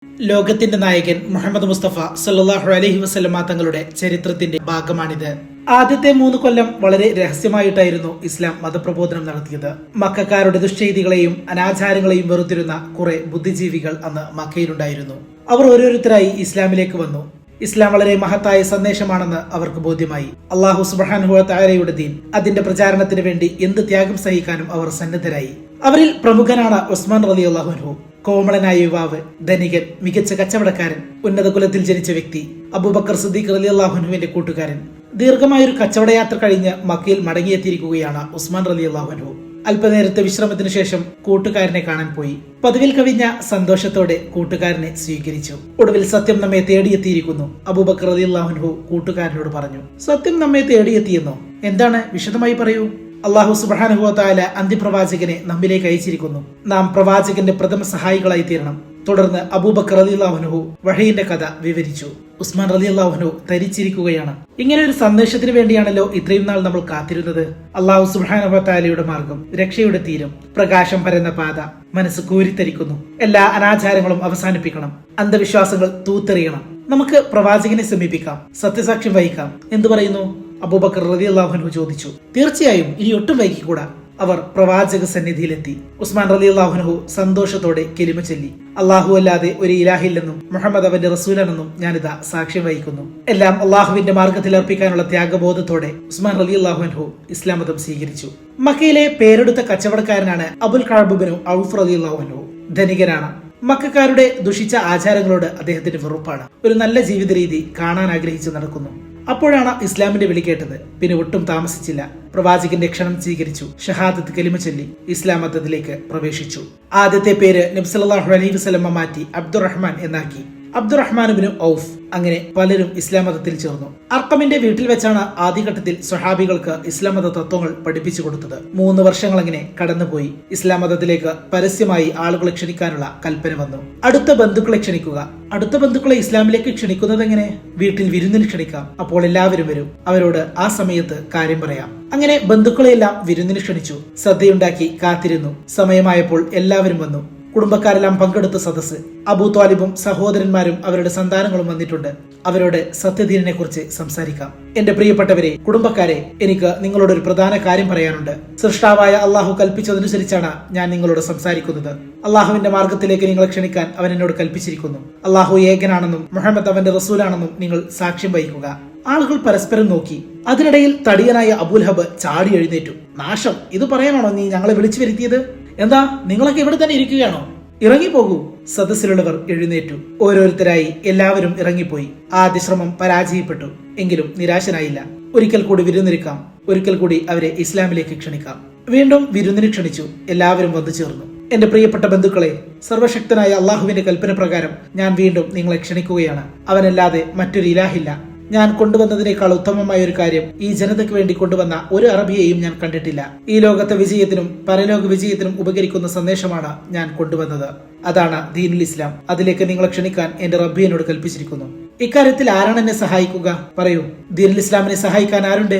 ലോകത്തിന്റെ നായകൻ മുഹമ്മദ് മുസ്തഫ സല്ലല്ലാഹു അലൈഹി വസല്ലമ തങ്ങളുടെ ചരിത്രത്തിന്റെ ഭാഗമാണിത്. ആദ്യത്തെ 3 കൊല്ലം വളരെ രഹസ്യമായിട്ടായിരുന്നു ഇസ്ലാം മതപ്രബോധനം നടത്തിയത്. മക്കക്കാരുടെ ദുഷ്ചെയ്തികളെയും അനാചാരങ്ങളെയും വെറുത്തിരുന്ന കുറെ ബുദ്ധിജീവികൾ അന്ന് മക്കയിലുണ്ടായിരുന്നു. അവർ ഓരോരുത്തരായി ഇസ്ലാമിലേക്ക് വന്നു. ഇസ്ലാം വളരെ മഹത്തായ സന്ദേശമാണെന്ന് അവർക്ക് ബോധ്യമായി. അല്ലാഹു സുബ്ഹാനഹു വ തആലയുടെ ദീൻ, അതിന്റെ പ്രചാരണത്തിന് വേണ്ടി എന്ത് ത്യാഗം സഹിക്കാനും അവർ സന്നദ്ധരായി. അവരിൽ പ്രമുഖനാണ് ഉസ്മാൻ റളിയല്ലാഹു അൻഹു. കോമളനായ യുവാവ്, ധനികൻ, മികച്ച കച്ചവടക്കാരൻ, ഉന്നത കുലത്തിൽ ജനിച്ച വ്യക്തി, അബൂബക്കർ സിദ്ദീഖ് റളിയല്ലാഹു അൻഹുവിന്റെ കൂട്ടുകാരൻ. ദീർഘമായൊരു കച്ചവടയാത്ര കഴിഞ്ഞ് മക്കയിൽ മടങ്ങിയെത്തിയിരിക്കുകയാണ് ഉസ്മാൻ റളിയല്ലാഹു അൻഹു. അല്പനേരത്തെ വിശ്രമത്തിന് ശേഷം കൂട്ടുകാരനെ കാണാൻ പോയി. പതിവിൽ കവിഞ്ഞ സന്തോഷത്തോടെ കൂട്ടുകാരനെ സ്വീകരിച്ചു. ഒടുവിൽ സത്യം നമ്മെ തേടിയെത്തിയിരിക്കുന്നു, അബൂബക്കർ റളിയല്ലാഹു അൻഹു കൂട്ടുകാരനോട് പറഞ്ഞു. സത്യം നമ്മെ തേടിയെത്തിയെന്നോ? എന്താണ്? വിശദമായി പറയൂ. അല്ലാഹു സുബ്ഹാനഹു വ തആല അന്ത്യപ്രവാചകനെ നമ്മിലേക്ക് അയച്ചിരിക്കുന്നു. നാം പ്രവാചകന്റെ പ്രഥമ സഹായികളായി തീരണം. തുടർന്ന് അബൂബക്കർ റളിയല്ലാഹു അൻഹു വഹയിന്റെ കഥ വിവരിച്ചു. ഉസ്മാൻ റളിയല്ലാഹു അൻഹു തരിച്ചിരിക്കുകയാണ്. ഇങ്ങനെ ഒരു സന്ദേശത്തിന് വേണ്ടിയാണല്ലോ ഇത്രയും നാൾ നമ്മൾ കാത്തിരുന്നത്. അല്ലാഹു സുബ്ഹാനഹു വ തആലയുടെ മാർഗം, രക്ഷയുടെ തീരം, പ്രകാശം പരന്ന പാത. മനസ്സ് കോരിത്തരിക്കുന്നു. എല്ലാ അനാചാരങ്ങളും അവസാനിപ്പിക്കണം. അന്ധവിശ്വാസങ്ങൾ തൂത്തെറിയണം. നമുക്ക് പ്രവാചകനെ സമീപിക്കാം, സത്യസാക്ഷ്യം വഹിക്കാം. എന്തു പറയുന്നു? അബൂബക്കർ റളിയല്ലാഹു അൻഹു ചോദിച്ചു. തീർച്ചയായും, ഇനി ഒട്ടും വൈകിക്കൂടാ. അവർ പ്രവാചക സന്നിധിയിലെത്തി. ഉസ്മാൻ റളിയല്ലാഹു അൻഹു സന്തോഷത്തോടെ കലിമ ചൊല്ലി. അല്ലാഹു അല്ലാതെ ഒരു ഇലാഹില്ലെന്നും മുഹമ്മദ് അവന്റെ റസൂലാണെന്നും ഞാനിതാ സാക്ഷ്യം വഹിക്കുന്നു. എല്ലാം അള്ളാഹുവിന്റെ മാർഗത്തിൽ അർപ്പിക്കാനുള്ള ത്യാഗബോധത്തോടെ ഉസ്മാൻ റളിയല്ലാഹു അൻഹു ഇസ്ലാം മതം സ്വീകരിച്ചു. മക്കയിലെ പേരെടുത്ത കച്ചവടക്കാരനാണ് അബുൽ കഅബ് ബിൻ ഔഫ് റളിയല്ലാഹു അൻഹു. ധനികനാണ്. മക്കക്കാരുടെ ദുഷിച്ച ആചാരങ്ങളോട് അദ്ദേഹത്തിന് വെറുപ്പാണ്. ഒരു നല്ല ജീവിത രീതി കാണാൻ ആഗ്രഹിച്ച് നടക്കുന്നു. അപ്പോഴാണ് ഇസ്ലാമിന്റെ വിളി കേട്ടത്. പിന്നെ ഒട്ടും താമസിച്ചില്ല. പ്രവാചകന്റെ ക്ഷണം സ്വീകരിച്ചു. ഷഹാദത്ത് കലിമ ചൊല്ലി ഇസ്ലാം മതത്തിലേക്ക് പ്രവേശിച്ചു. ആദ്യത്തെ പേര് നബി സല്ലല്ലാഹു അലൈഹി വസല്ലമ മാറ്റി അബ്ദുറഹ്മാൻ എന്നാക്കി. അബ്ദുറഹ്മാൻ ഇബ്നു ഔഫ്. അങ്ങനെ പലരും ഇസ്ലാം മതത്തിൽ ചേർന്നു. അർഖമിന്റെ വീട്ടിൽ വെച്ചാണ് ആദ്യഘട്ടത്തിൽ സ്വഹാബികൾക്ക് ഇസ്ലാം മത തത്വങ്ങൾ പഠിപ്പിച്ചു കൊടുത്തത്. 3 വർഷങ്ങൾ അങ്ങനെ കടന്നുപോയി. ഇസ്ലാം മതത്തിലേക്ക് പരസ്യമായി ആളുകളെ ക്ഷണിക്കാനുള്ള കൽപ്പന വന്നു. അടുത്ത ബന്ധുക്കളെ ക്ഷണിക്കുക. അടുത്ത ബന്ധുക്കളെ ഇസ്ലാമിലേക്ക് ക്ഷണിക്കുന്നത് എങ്ങനെ? വീട്ടിൽ വിരുന്നിന് ക്ഷണിക്കാം. അപ്പോൾ എല്ലാവരും വരും. അവരോട് ആ സമയത്ത് കാര്യം പറയാം. അങ്ങനെ ബന്ധുക്കളെയെല്ലാം വിരുന്നിന് ക്ഷണിച്ചു. സദ്യയുണ്ടാക്കി കാത്തിരുന്നു. സമയമായപ്പോൾ എല്ലാവരും വന്നു. കുടുംബക്കാരെല്ലാം പങ്കെടുത്ത സദസ്സ്. അബൂ ത്വാലിബും സഹോദരന്മാരും അവരുടെ സന്താനങ്ങളും വന്നിട്ടുണ്ട്. അവരോട് സത്യദീനിനെ കുറിച്ച് സംസാരിക്കാം. എന്റെ പ്രിയപ്പെട്ടവരെ, കുടുംബക്കാരെ, എനിക്ക് നിങ്ങളോട് ഒരു പ്രധാന കാര്യം പറയാനുണ്ട്. സൃഷ്ടാവായ അള്ളാഹു കൽപ്പിച്ചതനുസരിച്ചാണ് ഞാൻ നിങ്ങളോട് സംസാരിക്കുന്നത്. അള്ളാഹുവിന്റെ മാർഗത്തിലേക്ക് നിങ്ങളെ ക്ഷണിക്കാൻ അവൻ എന്നോട് കൽപ്പിച്ചിരിക്കുന്നു. അള്ളാഹു ഏകനാണെന്നും മുഹമ്മദ് അവന്റെ റസൂലാണെന്നും നിങ്ങൾ സാക്ഷ്യം വഹിക്കുക. ആളുകൾ പരസ്പരം നോക്കി. അതിനിടയിൽ തടിയനായ അബൂലഹബ് ചാടി എഴുന്നേറ്റു. നാശം! ഇത് പറയാനാണോ നീ ഞങ്ങളെ വിളിച്ചു വരുത്തിയത്? എന്താ, നിങ്ങളൊക്കെ ഇവിടെ തന്നെ ഇരിക്കുകയാണോ? ഇറങ്ങിപ്പോകൂ. സദസ്സിലുള്ളവർ എഴുന്നേറ്റു. ഓരോരുത്തരായി എല്ലാവരും ഇറങ്ങിപ്പോയി. ആദ്യ ശ്രമം പരാജയപ്പെട്ടു. എങ്കിലും നിരാശനായില്ല. ഒരിക്കൽ കൂടി വിരുന്നിരിക്കാം. ഒരിക്കൽ കൂടി അവരെ ഇസ്ലാമിലേക്ക് ക്ഷണിക്കാം. വീണ്ടും വിരുന്നിന് ക്ഷണിച്ചു. എല്ലാവരും വന്നു ചേർന്നു. എന്റെ പ്രിയപ്പെട്ട ബന്ധുക്കളെ, സർവശക്തനായ അള്ളാഹുവിന്റെ കൽപ്പന പ്രകാരം ഞാൻ വീണ്ടും നിങ്ങളെ ക്ഷണിക്കുകയാണ്. അവനല്ലാതെ മറ്റൊരു ഇലാഹില്ല. ഞാൻ കൊണ്ടുവന്നതിനേക്കാൾ ഉത്തമമായ ഒരു കാര്യം ഈ ജനതയ്ക്ക് വേണ്ടി കൊണ്ടുവന്ന ഒരു അറബിയെയും ഞാൻ കണ്ടിട്ടില്ല. ഈ ലോകത്തെ വിജയത്തിനും പരലോക വിജയത്തിനും ഉപകരിക്കുന്ന സന്ദേശമാണ് ഞാൻ കൊണ്ടുവന്നത്. അതാണ് ദീനുൽ ഇസ്ലാം. അതിലേക്ക് നിങ്ങളെ ക്ഷണിക്കാൻ എന്റെ റബ്ബി എന്നോട് കൽപ്പിച്ചിരിക്കുന്നു. ഇക്കാര്യത്തിൽ ആരാണ് എന്നെ സഹായിക്കുക? പറയൂ. ദീനുൽ ഇസ്ലാമിനെ സഹായിക്കാൻ ആരുണ്ട്?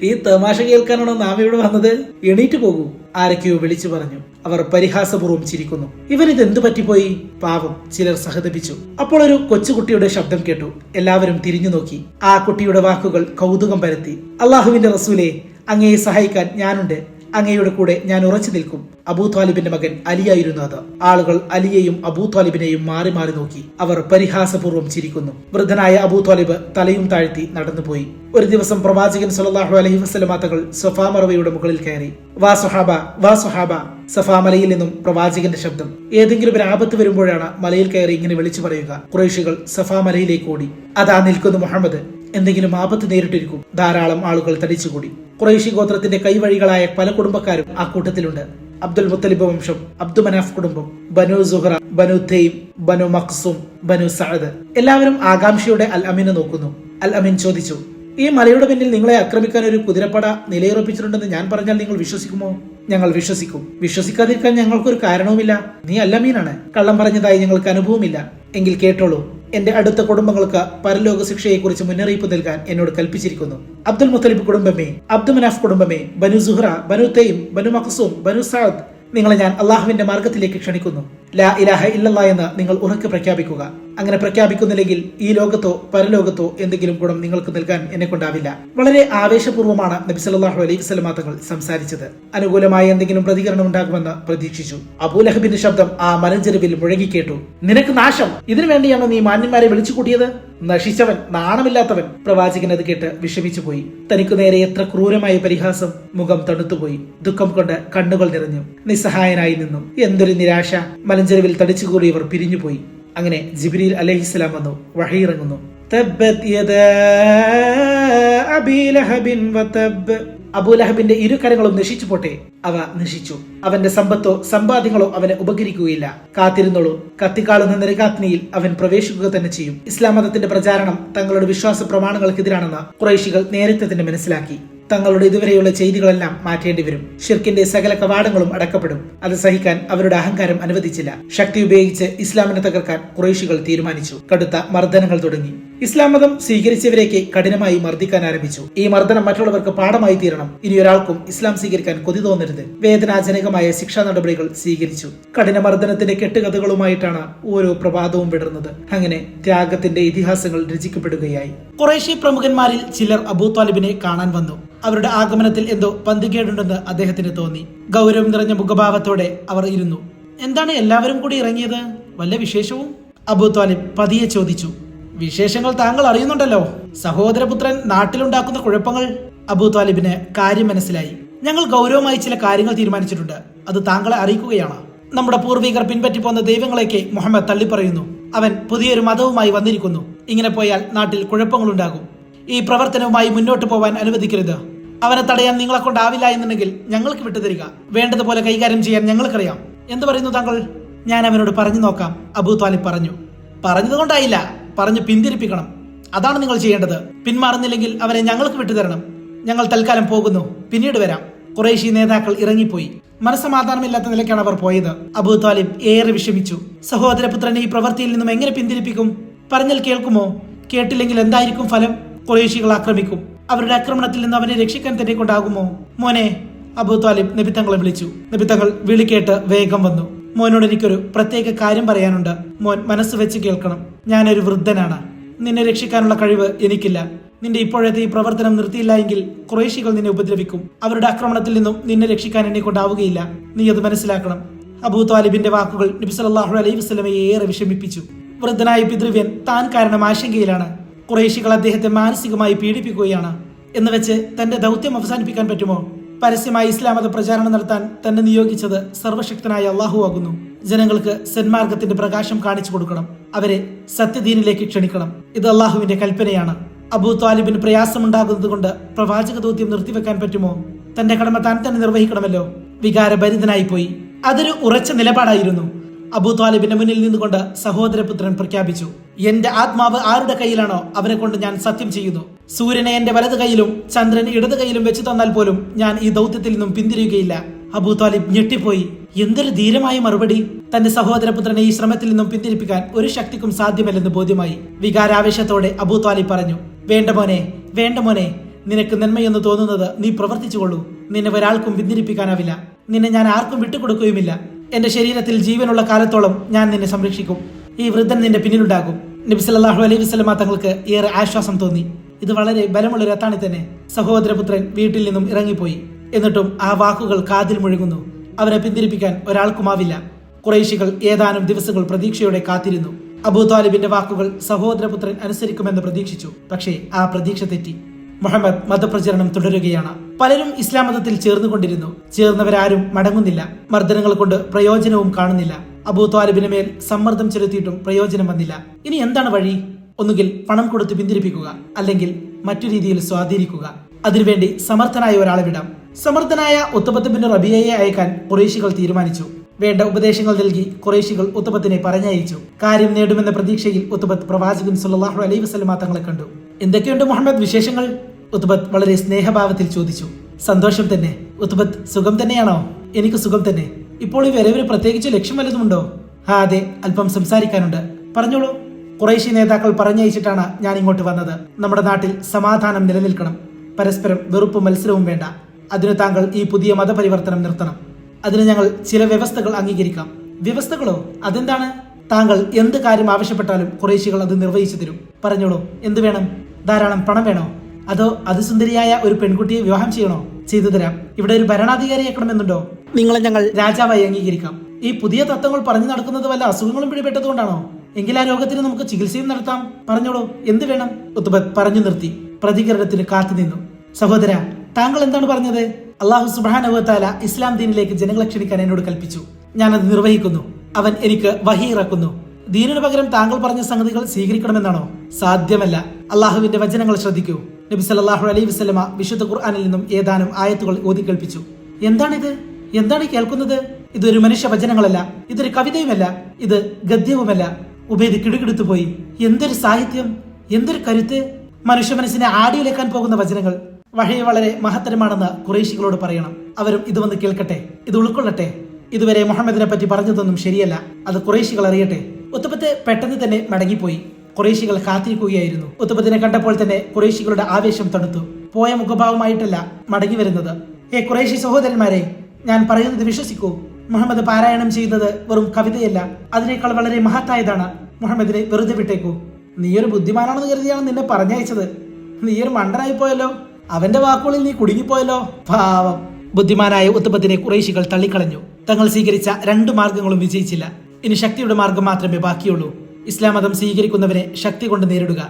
ഈ തമാശ കേൾക്കാനാണോ നാം ഇവിടെ വന്നത്? എണീറ്റ് പോകൂ, ആരൊക്കെയോ വിളിച്ചു പറഞ്ഞു. അവർ പരിഹാസപൂർവ്വം ചിരിക്കുന്നു. ഇവരിത് എന്തു പറ്റിപ്പോയി? പാവം, ചിലർ സഹതപിച്ചു. അപ്പോൾ ഒരു കൊച്ചുകുട്ടിയുടെ ശബ്ദം കേട്ടു. എല്ലാവരും തിരിഞ്ഞു നോക്കി. ആ കുട്ടിയുടെ വാക്കുകൾ കൗതുകം പരത്തി. അള്ളാഹുവിന്റെ റസൂലേ, അങ്ങയെ സഹായിക്കാൻ ഞാനുണ്ട്. അങ്ങയുടെ കൂടെ ഞാൻ ഉറച്ചു നിൽക്കും. അബൂ ത്വാലിബിന്റെ മകൻ അലിയായിരുന്നു അത്. ആളുകൾ അലിയെയും അബൂ ത്വാലിബിനെയും മാറി മാറി നോക്കി. അവർ പരിഹാസപൂർവ്വം ചിരിക്കുന്നു. വൃദ്ധനായ അബൂ ത്വാലിബ് തലയും താഴ്ത്തി നടന്നുപോയി. ഒരു ദിവസം പ്രവാചകൻ സല്ലല്ലാഹു അലൈഹി വസല്ലമ തങ്ങൾ സഫാ മർവയുടെ മുകളിൽ കയറി. വാ സുഹാബ, വാ സുഹാബ. സഫാ മലയിൽ നിന്നും പ്രവാചകന്റെ ശബ്ദം. ഏതെങ്കിലും ഒരു ആപത്ത് വരുമ്പോഴാണ് മലയിൽ കയറി ഇങ്ങനെ വിളിച്ചു പറയുക. ഖുറൈശികൾ സഫാ മലയിലേക്ക് ഓടി. അതാ നിൽക്കുന്നു മുഹമ്മദ്. എന്തെങ്കിലും ആപത്ത് നേരിട്ടിരിക്കും. ധാരാളം ആളുകൾ തടിച്ചുകൂടി. ഖുറൈശി ഗോത്രത്തിന്റെ കൈവഴികളായ പല കുടുംബക്കാരും ആ കൂട്ടത്തിലുണ്ട്. അബ്ദുൽ മുത്തലിബ് വംശം, അബ്ദു മനാഫ് കുടുംബം, ബനു സുഹ്റ, ബനു തൈം, ബനു മഖ്സൂം, ബനു സഅദ്. എല്ലാവരും ആകാംക്ഷയോടെ അൽ അമീനെ നോക്കുന്നു. അൽ അമീൻ ചോദിച്ചു, ഈ മലയുടെ പിന്നിൽ നിങ്ങളെ ആക്രമിക്കാൻ ഒരു കുതിരപ്പട നിലയുറപ്പിച്ചിട്ടുണ്ടെന്ന് ഞാൻ പറഞ്ഞാൽ നിങ്ങൾ വിശ്വസിക്കുമോ? ഞങ്ങൾ വിശ്വസിക്കും. വിശ്വസിക്കാതിരിക്കാൻ ഞങ്ങൾക്കൊരു കാരണവുമില്ല. നീ അൽ അമീനാണ്. കള്ളം പറഞ്ഞതായി ഞങ്ങൾക്ക് അനുഭവമില്ല. എങ്കിൽ കേട്ടോളൂ. എന്റെ അടുത്ത കുടുംബങ്ങൾക്ക് പരലോക ശിക്ഷയെക്കുറിച്ച് മുന്നറിയിപ്പ് നൽകാൻ എന്നോട് കൽപ്പിച്ചിരിക്കുന്നു. അബ്ദുൽ മുത്തലിബ് കുടുംബമേ, അബ്ദു മനാഫ് കുടുംബമേ, ബനു സുഹ്റ, ബനു തൈം, ബനു മഖ്സൂം, ബനു സഅദ്, നിങ്ങളെ ഞാൻ അള്ളാഹുവിന്റെ മാർഗത്തിലേക്ക് ക്ഷണിക്കുന്നു. ലാ ഇലാഹ ഇല്ലല്ലാഹ് എന്ന് നിങ്ങൾ ഉറക്കെ പ്രഖ്യാപിക്കുക. അങ്ങനെ പ്രഖ്യാപിക്കുന്നില്ലെങ്കിൽ ഈ ലോകത്തോ പരലോകത്തോ എന്തെങ്കിലും ഗുണം നിങ്ങൾക്ക് നൽകാൻ എന്നെ കൊണ്ടാവില്ല. വളരെ ആവേശപൂർവ്വമാണ് നബി സല്ലല്ലാഹു അലൈഹി വസല്ലം തങ്ങൾ സംസാരിച്ചത്. അനുകൂലമായ എന്തെങ്കിലും പ്രതികരണം ഉണ്ടാകുമെന്ന് പ്രതീക്ഷിച്ചു. അബൂലഹബിന്റെ ശബ്ദം ആ മലഞ്ചെരുവിൽ മുഴങ്ങിക്കേട്ടു. നിനക്ക് നാശം! ഇതിനു വേണ്ടിയാണോ നീ മാന്യന്മാരെ വിളിച്ചു കൂട്ടിയത്? നശിച്ചവൻ, നാണമില്ലാത്തവൻ! പ്രവാചകൻ അത് കേട്ട് വിഷമിച്ചു പോയി. തനിക്കു നേരെ എത്ര ക്രൂരമായ പരിഹാസം! മുഖം തണുത്തുപോയി. ദുഃഖം കൊണ്ട് കണ്ണുകൾ നിറഞ്ഞു. നിസ്സഹായനായി നിന്നു. എന്തൊരു നിരാശ! മലഞ്ചെരുവിൽ തടിച്ചുകൂടിയവർ പിരിഞ്ഞുപോയി. അങ്ങനെ ജിബ്രീൽ അലൈഹിസ്സലാം വന്നു. വഹി ഇറങ്ങുന്നു. തബ്ബത് യദാ അബീ ലഹബിൻ വതബ്. അബൂലഹബിന്റെ ഇരു കരങ്ങളും നശിച്ചു പോട്ടെ. അവ നശിച്ചു. അവന്റെ സമ്പത്തോ സമ്പാദ്യങ്ങളോ അവനെ ഉപകരിക്കുകയില്ല. കാത്തിരുന്നോളൂ, കത്തിക്കാളുന്ന നരകാഗ്നിയിൽ അവൻ പ്രവേശിക്കുക തന്നെ ചെയ്യും. ഇസ്ലാം മതത്തിന്റെ പ്രചാരണം തങ്ങളുടെ വിശ്വാസ പ്രമാണങ്ങൾക്കെതിരാണെന്ന് ഖുറൈശികൾ നേരത്തെ തന്നെ മനസ്സിലാക്കി. തങ്ങളുടെ ഇതുവരെയുള്ള ചെയ്തികളെല്ലാം മാറ്റേണ്ടി വരും. ഷിർക്കിന്റെ സകല കവാടങ്ങളും അടക്കപ്പെടും. അത് സഹിക്കാൻ അവരുടെ അഹങ്കാരം അനുവദിച്ചില്ല. ശക്തി ഉപയോഗിച്ച് ഇസ്ലാമിനെ തകർക്കാൻ ഖുറൈശികൾ തീരുമാനിച്ചു. കടുത്ത മർദ്ദനങ്ങൾ തുടങ്ങി. ഇസ്ലാം മതം സ്വീകരിച്ചവരേക്ക് കഠിനമായി മർദ്ദിക്കാൻ ആരംഭിച്ചു. ഈ മർദ്ദനം മറ്റുള്ളവർക്ക് പാഠമായി തീരണം. ഇനി ഒരാൾക്കും ഇസ്ലാം സ്വീകരിക്കാൻ കൊതി തോന്നരുത്. വേദനാജനകമായ ശിക്ഷാ നടപടികൾ സ്വീകരിച്ചു. കഠിന മർദ്ദനത്തിന്റെ കെട്ടുകഥകളുമായിട്ടാണ് ഓരോ പ്രഭാതവും വിടർന്നത്. അങ്ങനെ ത്യാഗത്തിന്റെ ഇതിഹാസങ്ങൾ രചിക്കപ്പെടുകയായി. ഖുറൈശി പ്രമുഖന്മാരിൽ ചിലർ അബൂ ത്വാലിബിനെ കാണാൻ വന്നു. അവരുടെ ആഗമനത്തിൽ എന്തോ പന്തികേടുണ്ടെന്ന് അദ്ദേഹത്തിന് തോന്നി. ഗൗരവം നിറഞ്ഞ മുഖഭാവത്തോടെ അവർ ഇരുന്നു. എന്താണ് എല്ലാവരും കൂടി ഇറങ്ങിയത്? വല്ല വിശേഷവും? അബൂ ത്വാലിബ് പതിയെ ചോദിച്ചു. വിശേഷങ്ങൾ താങ്കൾ അറിയുന്നുണ്ടല്ലോ. സഹോദരപുത്രൻ നാട്ടിലുണ്ടാക്കുന്ന കുഴപ്പങ്ങൾ. അബൂ ത്വാലിബിന് കാര്യം മനസ്സിലായി. ഞങ്ങൾ ഗൗരവമായി ചില കാര്യങ്ങൾ തീരുമാനിച്ചിട്ടുണ്ട്. അത് താങ്കളെ അറിയിക്കുകയാണ്. നമ്മുടെ പൂർവികർ പിൻപറ്റിപ്പോന്ന ദൈവങ്ങളേക്ക് മുഹമ്മദ് തള്ളിപ്പറയുന്നു. അവൻ പുതിയൊരു മതവുമായി വന്നിരിക്കുന്നു. ഇങ്ങനെ പോയാൽ നാട്ടിൽ കുഴപ്പങ്ങളുണ്ടാകും. ഈ പ്രവർത്തനവുമായി മുന്നോട്ട് പോവാൻ അനുവദിക്കരുത്. അവനെ തടയാൻ നിങ്ങളെ കൊണ്ടാവില്ല എന്നുണ്ടെങ്കിൽ ഞങ്ങൾക്ക് വിട്ടുതരിക. വേണ്ടതുപോലെ കൈകാര്യം ചെയ്യാൻ ഞങ്ങൾക്കറിയാം. എന്ത് പറയുന്നു താങ്കൾ? ഞാൻ അവനോട് പറഞ്ഞു നോക്കാം, അബൂ ത്വാലിബ് പറഞ്ഞു. പറഞ്ഞതുകൊണ്ടായില്ല, പറഞ്ഞു പിന്തിരിപ്പിക്കണം. അതാണ് നിങ്ങൾ ചെയ്യേണ്ടത്. പിന്മാറുന്നില്ലെങ്കിൽ അവനെ ഞങ്ങൾക്ക് വിട്ടുതരണം. ഞങ്ങൾ തൽക്കാലം പോകുന്നു, പിന്നീട് വരാം. ഖുറൈശി നേതാക്കൾ ഇറങ്ങിപ്പോയി. മനസ്സമാധാനമില്ലാത്ത നിലയ്ക്കാണ് അവർ പോയത്. അബൂ ത്വാലിബ് ഏറെ വിഷമിച്ചു. സഹോദരപുത്രനെ ഈ പ്രവൃത്തിയിൽ നിന്നും എങ്ങനെ പിന്തിരിപ്പിക്കും? പറഞ്ഞാൽ കേൾക്കുമോ? കേട്ടില്ലെങ്കിൽ എന്തായിരിക്കും ഫലം? ഖുറൈശികൾ ആക്രമിക്കും. അവരുടെ ആക്രമണത്തിൽ നിന്ന് അവനെ രക്ഷിക്കാൻ തന്നെ കൊണ്ടാകുമോ? മോനെ, അബൂ ത്വാലിബ് നബിത്തങ്ങളെ വിളിച്ചു. നബിത്തങ്ങൾ വിളി കേട്ട് വേഗം വന്നു. മോനോട് എനിക്കൊരു പ്രത്യേക കാര്യം പറയാനുണ്ട്. മോൻ മനസ്സ് വെച്ച് കേൾക്കണം. ഞാനൊരു വൃദ്ധനാണ്. നിന്നെ രക്ഷിക്കാനുള്ള കഴിവ് എനിക്കില്ല. നിന്റെ ഇപ്പോഴത്തെ ഈ പ്രവർത്തനം നിർത്തിയില്ല എങ്കിൽ ഖുറൈശികൾ നിന്നെ ഉപദ്രവിക്കും. അവരുടെ ആക്രമണത്തിൽ നിന്നും നിന്നെ രക്ഷിക്കാൻ എന്നെ കൊണ്ടാവുകയില്ല. നീ അത് മനസ്സിലാക്കണം. അബൂ ത്വാലിബിന്റെ വാക്കുകൾ നബി സല്ലല്ലാഹു അലൈഹി വസല്ലമയെ ഏറെ വിഷമിപ്പിച്ചു. വൃദ്ധനായ പിതൃവ്യൻ താൻ കാരണം ആശങ്കയിലാണ്. ഖുറൈശികൾ അദ്ദേഹത്തെ മാനസികമായി പീഡിപ്പിക്കുകയാണ്. എന്ന് വെച്ച് തന്റെ ദൗത്യം അവസാനിപ്പിക്കാൻ പറ്റുമോ? പരസ്യമായി ഇസ്ലാം മത പ്രചാരണം നടത്താൻ തന്നെ നിയോഗിച്ചത് സർവശക്തനായ അള്ളാഹു ആകുന്നു. ജനങ്ങൾക്ക് സന്മാർഗത്തിന്റെ പ്രകാശം കാണിച്ചു കൊടുക്കണം. അവരെ സത്യദീനിലേക്ക് ക്ഷണിക്കണം. ഇത് അള്ളാഹുവിന്റെ കൽപ്പനയാണ്. അബൂ ത്വാലിബിന് പ്രയാസമുണ്ടാകുന്നത് കൊണ്ട് പ്രവാചക ദൗത്യം നിർത്തിവെക്കാൻ പറ്റുമോ? തന്റെ കടമ താൻ തന്നെ നിർവഹിക്കണമല്ലോ. വികാരഭരിതനായി പോയി. അതൊരു ഉറച്ച നിലപാടായിരുന്നു. അബൂ ത്വാലിബിന്റെ മുന്നിൽ നിന്നുകൊണ്ട് സഹോദരപുത്രൻ പ്രഖ്യാപിച്ചു. എന്റെ ആത്മാവ് ആരുടെ കയ്യിലാണോ അവനെ കൊണ്ട് ഞാൻ സത്യം ചെയ്യുന്നു. സൂര്യനെ എന്റെ വലത് കൈയിലും ചന്ദ്രൻ ഇടത് കൈയിലും വെച്ച് തന്നാൽ പോലും ഞാൻ ഈ ദൗത്യത്തിൽ നിന്നും പിന്തിരിയുകയില്ല. അബൂ ത്വാലിബ് ഞെട്ടിപ്പോയി. എന്തൊരു ധീരമായ മറുപടി! തന്റെ സഹോദരപുത്രനെ ഈ ശ്രമത്തിൽ നിന്നും പിന്തിരിപ്പിക്കാൻ ഒരു ശക്തിക്കും സാധ്യമല്ലെന്ന് ബോധ്യമായി. വികാരാവേശത്തോടെ അബൂ ത്വാലിബ് പറഞ്ഞു, വേണ്ട മോനെ, വേണ്ട മോനെ. നിനക്ക് നന്മയെന്ന് തോന്നുന്നത് നീ പ്രവർത്തിച്ചുകൊള്ളൂ. നിന്നെ ഒരാൾക്കും പിന്തിരിപ്പിക്കാനാവില്ല. നിന്നെ ഞാൻ ആർക്കും വിട്ടുകൊടുക്കുകയുമില്ല. എന്റെ ശരീരത്തിൽ ജീവനുള്ള കാലത്തോളം ഞാൻ നിന്നെ സംരക്ഷിക്കും. ഈ വൃദ്ധൻ നിന്റെ പിന്നിലുണ്ടാകും. നബി സല്ലല്ലാഹു അലൈഹി വസല്ലമ തങ്ങൾക്ക് ഏറെ ആശ്വാസം തോന്നി. ഇത് വളരെ ബലമുള്ളൊരു അത്താണി തന്നെ. സഹോദരപുത്രൻ വീട്ടിൽ നിന്നും ഇറങ്ങിപ്പോയി. എന്നിട്ടും ആ വാക്കുകൾ കാതിൽ മുഴങ്ങുന്നു. അവരെ പിന്തിരിപ്പിക്കാൻ ഒരാൾക്കുമാവില്ല. ഖുറൈശികൾ ഏതാനും ദിവസങ്ങൾ പ്രതീക്ഷയോടെ കാത്തിരുന്നു. അബൂ ത്വാലിബിന്റെ വാക്കുകൾ സഹോദരപുത്രൻ അനുസരിക്കുമെന്ന് പ്രതീക്ഷിച്ചു. പക്ഷേ ആ പ്രതീക്ഷ തെറ്റി. മുഹമ്മദ് മതപ്രചരണം തുടരുകയാണ്. പലരും ഇസ്ലാം മതത്തിൽ ചേർന്നുകൊണ്ടിരുന്നു. ചേർന്നവരാരും മടങ്ങുന്നില്ല. മർദ്ദനങ്ങൾ കൊണ്ട് പ്രയോജനവും കാണുന്നില്ല. അബൂ ത്വാലിബിന് മേൽ സമ്മർദ്ദം ചെലുത്തിയിട്ടും പ്രയോജനം വന്നില്ല. ഇനി എന്താണ് വഴി? ഒന്നുകിൽ പണം കൊടുത്ത് പിന്തിരിപ്പിക്കുക, അല്ലെങ്കിൽ മറ്റു രീതിയിൽ സ്വാധീനിക്കുക. അതിനുവേണ്ടി സമർത്ഥനായ ഒരാളെ വിടാം. സമർത്ഥനായ ഉത്ബത്ത് ബിൻ റബീഅയെ അയക്കാൻ ഖുറൈശികൾ തീരുമാനിച്ചു. വേണ്ട ഉപദേശങ്ങൾ നൽകി ഖുറൈശികൾ ഉത്ബത്തിനെ പറഞ്ഞയച്ചു. കാര്യം നേടുമെന്ന പ്രതീക്ഷയിൽ ഉത്ബത്ത് പ്രവാചകൻ സല്ലല്ലാഹു അലൈഹി വസല്ലമ തങ്ങളെ കണ്ടു. എന്തൊക്കെയുണ്ട് മുഹമ്മദ് വിശേഷങ്ങൾ? ഉത്ബത്ത് വളരെ സ്നേഹഭാവത്തിൽ ചോദിച്ചു. സന്തോഷം തന്നെ. ഉത്ബത്ത്, സുഖം തന്നെയാണോ? എനിക്ക് സുഖം തന്നെ. ഇപ്പോൾ ഈ വരവിന് പ്രത്യേകിച്ച് ലക്ഷ്യം വല്ലതുമുണ്ടോ? അതെ, അല്പം സംസാരിക്കാനുണ്ട്. പറഞ്ഞോളൂ. ഖുറൈശി നേതാക്കൾ പറഞ്ഞയച്ചിട്ടാണ് ഞാൻ ഇങ്ങോട്ട് വന്നത്. നമ്മുടെ നാട്ടിൽ സമാധാനം നിലനിൽക്കണം. പരസ്പരം വെറുപ്പും മത്സരവും വേണ്ട. അതിന് താങ്കൾ ഈ പുതിയ മതപരിവർത്തനം നിർത്തണം. അതിന് ഞങ്ങൾ ചില വ്യവസ്ഥകൾ അംഗീകരിക്കാം. വ്യവസ്ഥകളോ? അതെന്താണ്? താങ്കൾ എന്ത് കാര്യം ആവശ്യപ്പെട്ടാലും ഖുറൈശികൾ അത് നിർവഹിച്ചു തരും. പറഞ്ഞോളൂ, എന്ത് വേണം? ധാരാളം പണം വേണോ? അതോ അതിസുന്ദരിയായ ഒരു പെൺകുട്ടിയെ വിവാഹം ചെയ്യണോ? ചെയ്തു തരാം. ഇവിടെ ഒരു ഭരണാധികാരിയാക്കണമെന്നുണ്ടോ? നിങ്ങളെ ഞങ്ങൾ രാജാവായി അംഗീകരിക്കാം. ഈ പുതിയ തത്വങ്ങൾ പറഞ്ഞു നടക്കുന്നത് വല്ല അസുഖങ്ങളും പിടിപെട്ടതുകൊണ്ടാണോ? എങ്കിൽ ആ രോഗത്തിന് നമുക്ക് ചികിത്സയും നടത്താം. പറഞ്ഞോളൂ, എന്ത് വേണം? ഉത്ബത്ത് പറഞ്ഞു നിർത്തി പ്രതികരണത്തിന് കാത്തുനിന്നു. സഹോദര, താങ്കൾ എന്താണ് പറഞ്ഞത്? അല്ലാഹു സുബ്ഹാനഹു വ തആല ഇസ്ലാം ദീനിലേക്ക് ജനങ്ങളെ ക്ഷണിക്കാൻ എന്നോട് കൽപ്പിച്ചു. ഞാനത് നിർവഹിക്കുന്നു. അവൻ എനിക്ക് വഹി ഇറക്കുന്നു. ദീനിനു പകരം താങ്കൾ പറഞ്ഞ സംഗതികൾ സ്വീകരിക്കണമെന്നാണോ? സാധ്യമല്ല. അള്ളാഹുവിന്റെ വചനങ്ങൾ ശ്രദ്ധിക്കൂ. നബി സല്ലല്ലാഹു അലൈഹി വസല്ലമ വിശുദ്ധ ഖുർആനിൽ നിന്നും ഏതാനും ആയത്തുകൾ ഓതി കേൾപ്പിച്ചു. എന്താണിത്? എന്താണ് കേൾക്കുന്നത്? ഇതൊരു മനുഷ്യ വചനങ്ങളല്ല, ഇതൊരു കവിതയുമല്ല, ഇത് ഗദ്യവുമല്ല. ഉബൈദ് കിടുകിടുത്തു പോയി. എന്തൊരു സാഹിത്യം, എന്തൊരു കരുത്ത്! മനുഷ്യ മനസ്സിനെ ആടിയുലേക്കാൻ പോകുന്ന വചനങ്ങൾ. വഹി വളരെ മഹത്തരമാണെന്ന് ഖുറൈശികളോട് പറയണം. അവരും ഇത് വന്ന് കേൾക്കട്ടെ, ഇത് ഉൾക്കൊള്ളട്ടെ. ഇതുവരെ മുഹമ്മദിനെ പറ്റി പറഞ്ഞതൊന്നും ശരിയല്ല, അത് ഖുറൈശികൾ അറിയട്ടെ. ഉത്ബത്ത് പെട്ടെന്ന് തന്നെ മടങ്ങിപ്പോയി. ഖുറൈശികൾ കാത്തിരിക്കുകയായിരുന്നു. ഉത്ബത്തിനെ കണ്ടപ്പോൾ തന്നെ ഖുറൈശികളുടെ ആവേശം തണുത്തു. പോയ മുഖഭാവമായിട്ടല്ല മടങ്ങി വരുന്നത്. ഖുറൈശി സഹോദരന്മാരെ, ഞാൻ പറയുന്നത് വിശ്വസിക്കൂ. മുഹമ്മദ് പാരായണം ചെയ്യുന്നത് വെറും കവിതയല്ല, അതിനേക്കാൾ വളരെ മഹത്തായതാണ്. മുഹമ്മദിനെ വെറുതെ വിട്ടേക്കൂ. നീയൊരു ബുദ്ധിമാനാണെന്ന് കരുതിയാണ് നിന്നെ പറഞ്ഞയച്ചത്. നീയൊരു മണ്ടനായി പോയല്ലോ. അവന്റെ വാക്കുകളിൽ നീ കുടുങ്ങിപ്പോയല്ലോ. പാവം. ബുദ്ധിമാനായ ഉത്ബത്തിനെ ഖുറൈശികൾ തള്ളിക്കളഞ്ഞു. തങ്ങൾ സ്വീകരിച്ച 2 മാർഗങ്ങളും വിജയിച്ചില്ല. ഇനി ശക്തിയുടെ മാർഗം മാത്രമേ ബാക്കിയുള്ളൂ. ഇസ്ലാം മതം സ്വീകരിക്കുന്നവരെ ശക്തി കൊണ്ട് നേരിടുക.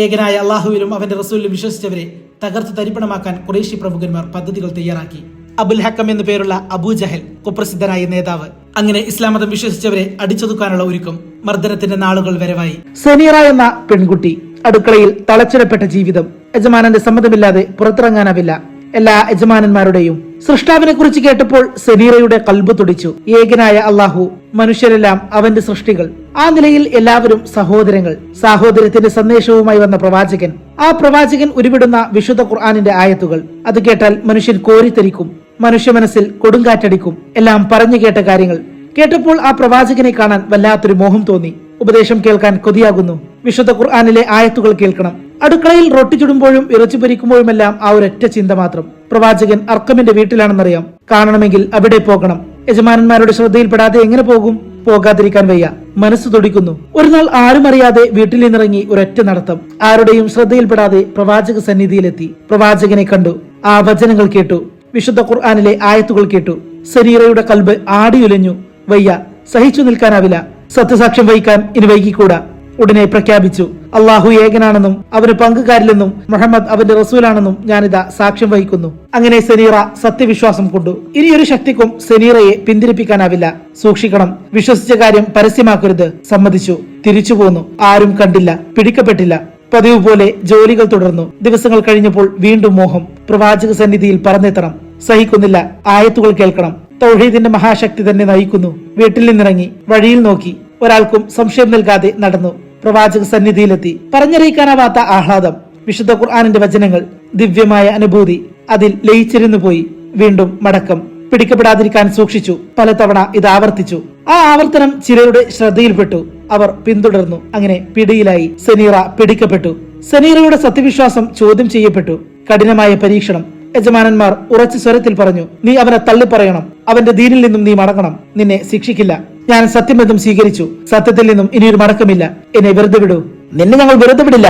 ഏകനായ അള്ളാഹുവിലും അവന്റെ റസൂലിലും വിശ്വസിച്ചവരെ തകർത്ത് തരിപ്പണമാക്കാൻ ഖുറൈശി പ്രമുഖന്മാർ പദ്ധതികൾ തയ്യാറാക്കി. അബുൽ ഹക്കം എന്നു പേരുള്ള അബൂജഹൽ കുപ്രസിദ്ധനായ നേതാവ്. അങ്ങനെ ഇസ്ലാം മതം വിശ്വസിച്ചവരെ അടിച്ചൊതുക്കാനുള്ള ഒരുക്കം. മർദ്ദനത്തിന്റെ നാളുകൾ വരവായി. സനീറ എന്ന പെൺകുട്ടി. അടുക്കളയിൽ തളച്ചിടപ്പെട്ട ജീവിതം. യജമാനന്റെ സമ്മതമില്ലാതെ പുറത്തിറങ്ങാനാവില്ല. എല്ലാ യജമാനന്മാരുടെയും. സൃഷ്ടാവിനെ കുറിച്ച് കേട്ടപ്പോൾ സനീറയുടെ കൽബ് തുടിച്ചു. ഏകനായ അള്ളാഹു, മനുഷ്യരെല്ലാം അവന്റെ സൃഷ്ടികൾ. ആ നിലയിൽ എല്ലാവരും സഹോദരങ്ങൾ. സാഹോദര്യത്തിന്റെ സന്ദേശവുമായി വന്ന പ്രവാചകൻ. ആ പ്രവാചകൻ ഉരുവിടുന്ന വിശുദ്ധ ഖുർആനിന്റെ ആയത്തുകൾ. അത് കേട്ടാൽ മനുഷ്യൻ കോരിത്തരിക്കും. മനുഷ്യ മനസ്സിൽ കൊടുങ്കാറ്റടിക്കും. എല്ലാം പറഞ്ഞു കേട്ട കാര്യങ്ങൾ കേട്ടപ്പോൾ ആ പ്രവാചകനെ കാണാൻ വല്ലാത്തൊരു മോഹം തോന്നി. ഉപദേശം കേൾക്കാൻ കൊതിയാകുന്നു. വിശുദ്ധ ഖുർആനിലെ ആയത്തുകൾ കേൾക്കണം. അടുക്കളയിൽ റൊട്ടി ചുടുമ്പോഴും ഇറച്ചി പൊരിക്കുമ്പോഴുമെല്ലാം ആ ഒരൊറ്റ ചിന്ത മാത്രം. പ്രവാചകൻ അർക്കമിന്റെ വീട്ടിലാണെന്നറിയാം. കാണണമെങ്കിൽ അവിടെ പോകണം. യജമാനന്മാരുടെ ശ്രദ്ധയിൽപ്പെടാതെ എങ്ങനെ പോകും? പോകാതിരിക്കാൻ വയ്യ. മനസ്സ് തുടിക്കുന്നു. ഒരു നാൾ ആരും അറിയാതെ വീട്ടിൽ നിന്നിറങ്ങി ഒരൊറ്റ നടത്തം. ആരുടെയും ശ്രദ്ധയിൽപ്പെടാതെ പ്രവാചക സന്നിധിയിലെത്തി. പ്രവാചകനെ കണ്ടു. ആ വചനങ്ങൾ കേട്ടു. വിശുദ്ധ ഖുർആനിലെ ആയത്തുകൾ കേട്ടു. സനീറയുടെ കൽബ് ആടിയുലഞ്ഞു. വയ്യ, സഹിച്ചു നിൽക്കാനാവില്ല. സത്യസാക്ഷ്യം വഹിക്കാൻ ഇനി വൈകിക്കൂടാ. ഉടനെ പ്രഖ്യാപിച്ചു, അള്ളാഹു ഏകനാണെന്നും അവന് പങ്കുകാരില്ലെന്നും മുഹമ്മദ് അവന്റെ റസൂലാണെന്നും ഞാനിതാ സാക്ഷ്യം വഹിക്കുന്നു. അങ്ങനെ സനീറ സത്യവിശ്വാസം കൊണ്ടു. ഇനിയൊരു ശക്തിക്കും സനീറയെ പിന്തിരിപ്പിക്കാനാവില്ല. സൂക്ഷിക്കണം. വിശ്വസിച്ച കാര്യം പരസ്യമാക്കരുത്. സമ്മതിച്ചു. തിരിച്ചു പോന്നു. ആരും കണ്ടില്ല, പിടിക്കപ്പെട്ടില്ല. പതിവ് പോലെ ജോലികൾ തുടർന്നു. ദിവസങ്ങൾ കഴിഞ്ഞപ്പോൾ വീണ്ടും മോഹം. പ്രവാചക സന്നിധിയിൽ പറന്നെത്തണം. സഹിക്കുന്നില്ല. ആയത്തുകൾ കേൾക്കണം. തൗഹീദിന്റെ മഹാശക്തി തന്നെ നയിക്കുന്നു. വീട്ടിൽ നിന്നിറങ്ങി വഴിയിൽ നോക്കി. ഒരാൾക്കും സംശയം നൽകാതെ നടന്നു. പ്രവാചക സന്നിധിയിലെത്തി. പറഞ്ഞറിയിക്കാനാവാത്ത ആഹ്ലാദം. വിശുദ്ധ ഖുർആനിന്റെ വചനങ്ങൾ. ദിവ്യമായ അനുഭൂതി. അതിൽ ലയിച്ചിരുന്നു പോയി. വീണ്ടും മടക്കം. പിടിക്കപ്പെടാതിരിക്കാൻ സൂക്ഷിച്ചു. പലതവണ ഇത് ആവർത്തിച്ചു. ആ ആവർത്തനം ചിലരുടെ ശ്രദ്ധയിൽപ്പെട്ടു. അവർ പിന്തുടർന്നു. അങ്ങനെ പിടിയിലായി. സനീറ പിടിക്കപ്പെട്ടു. സനീറയുടെ സത്യവിശ്വാസം ചോദ്യം ചെയ്യപ്പെട്ടു. കഠിനമായ പരീക്ഷണം. യജമാനന്മാർ ഉറച്ച സ്വരത്തിൽ പറഞ്ഞു, നീ അവനെ തള്ളിപ്പറയണം. അവന്റെ ദീനിൽ നിന്നും നീ മടങ്ങണം. നിന്നെ ശിക്ഷിക്കില്ല. ഞാൻ സത്യമെന്നും സ്വീകരിച്ചു. സത്യത്തിൽ നിന്നും ഇനിയൊരു മടക്കമില്ല. എന്നെ വെറുതെ വിടൂ. നിന്നെ ഞങ്ങൾ വെറുതെ വിടില്ല.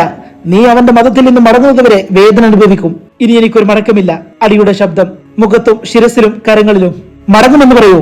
നീ അവന്റെ മതത്തിൽ നിന്നും മടങ്ങുന്നതുവരെ വേദന അനുഭവിക്കും. ഇനി എനിക്കൊരു മടക്കമില്ല. അടിയുടെ ശബ്ദം. മുഖത്തും ശിരസിലും കരങ്ങളിലും. മടങ്ങുമെന്ന് പറയൂ.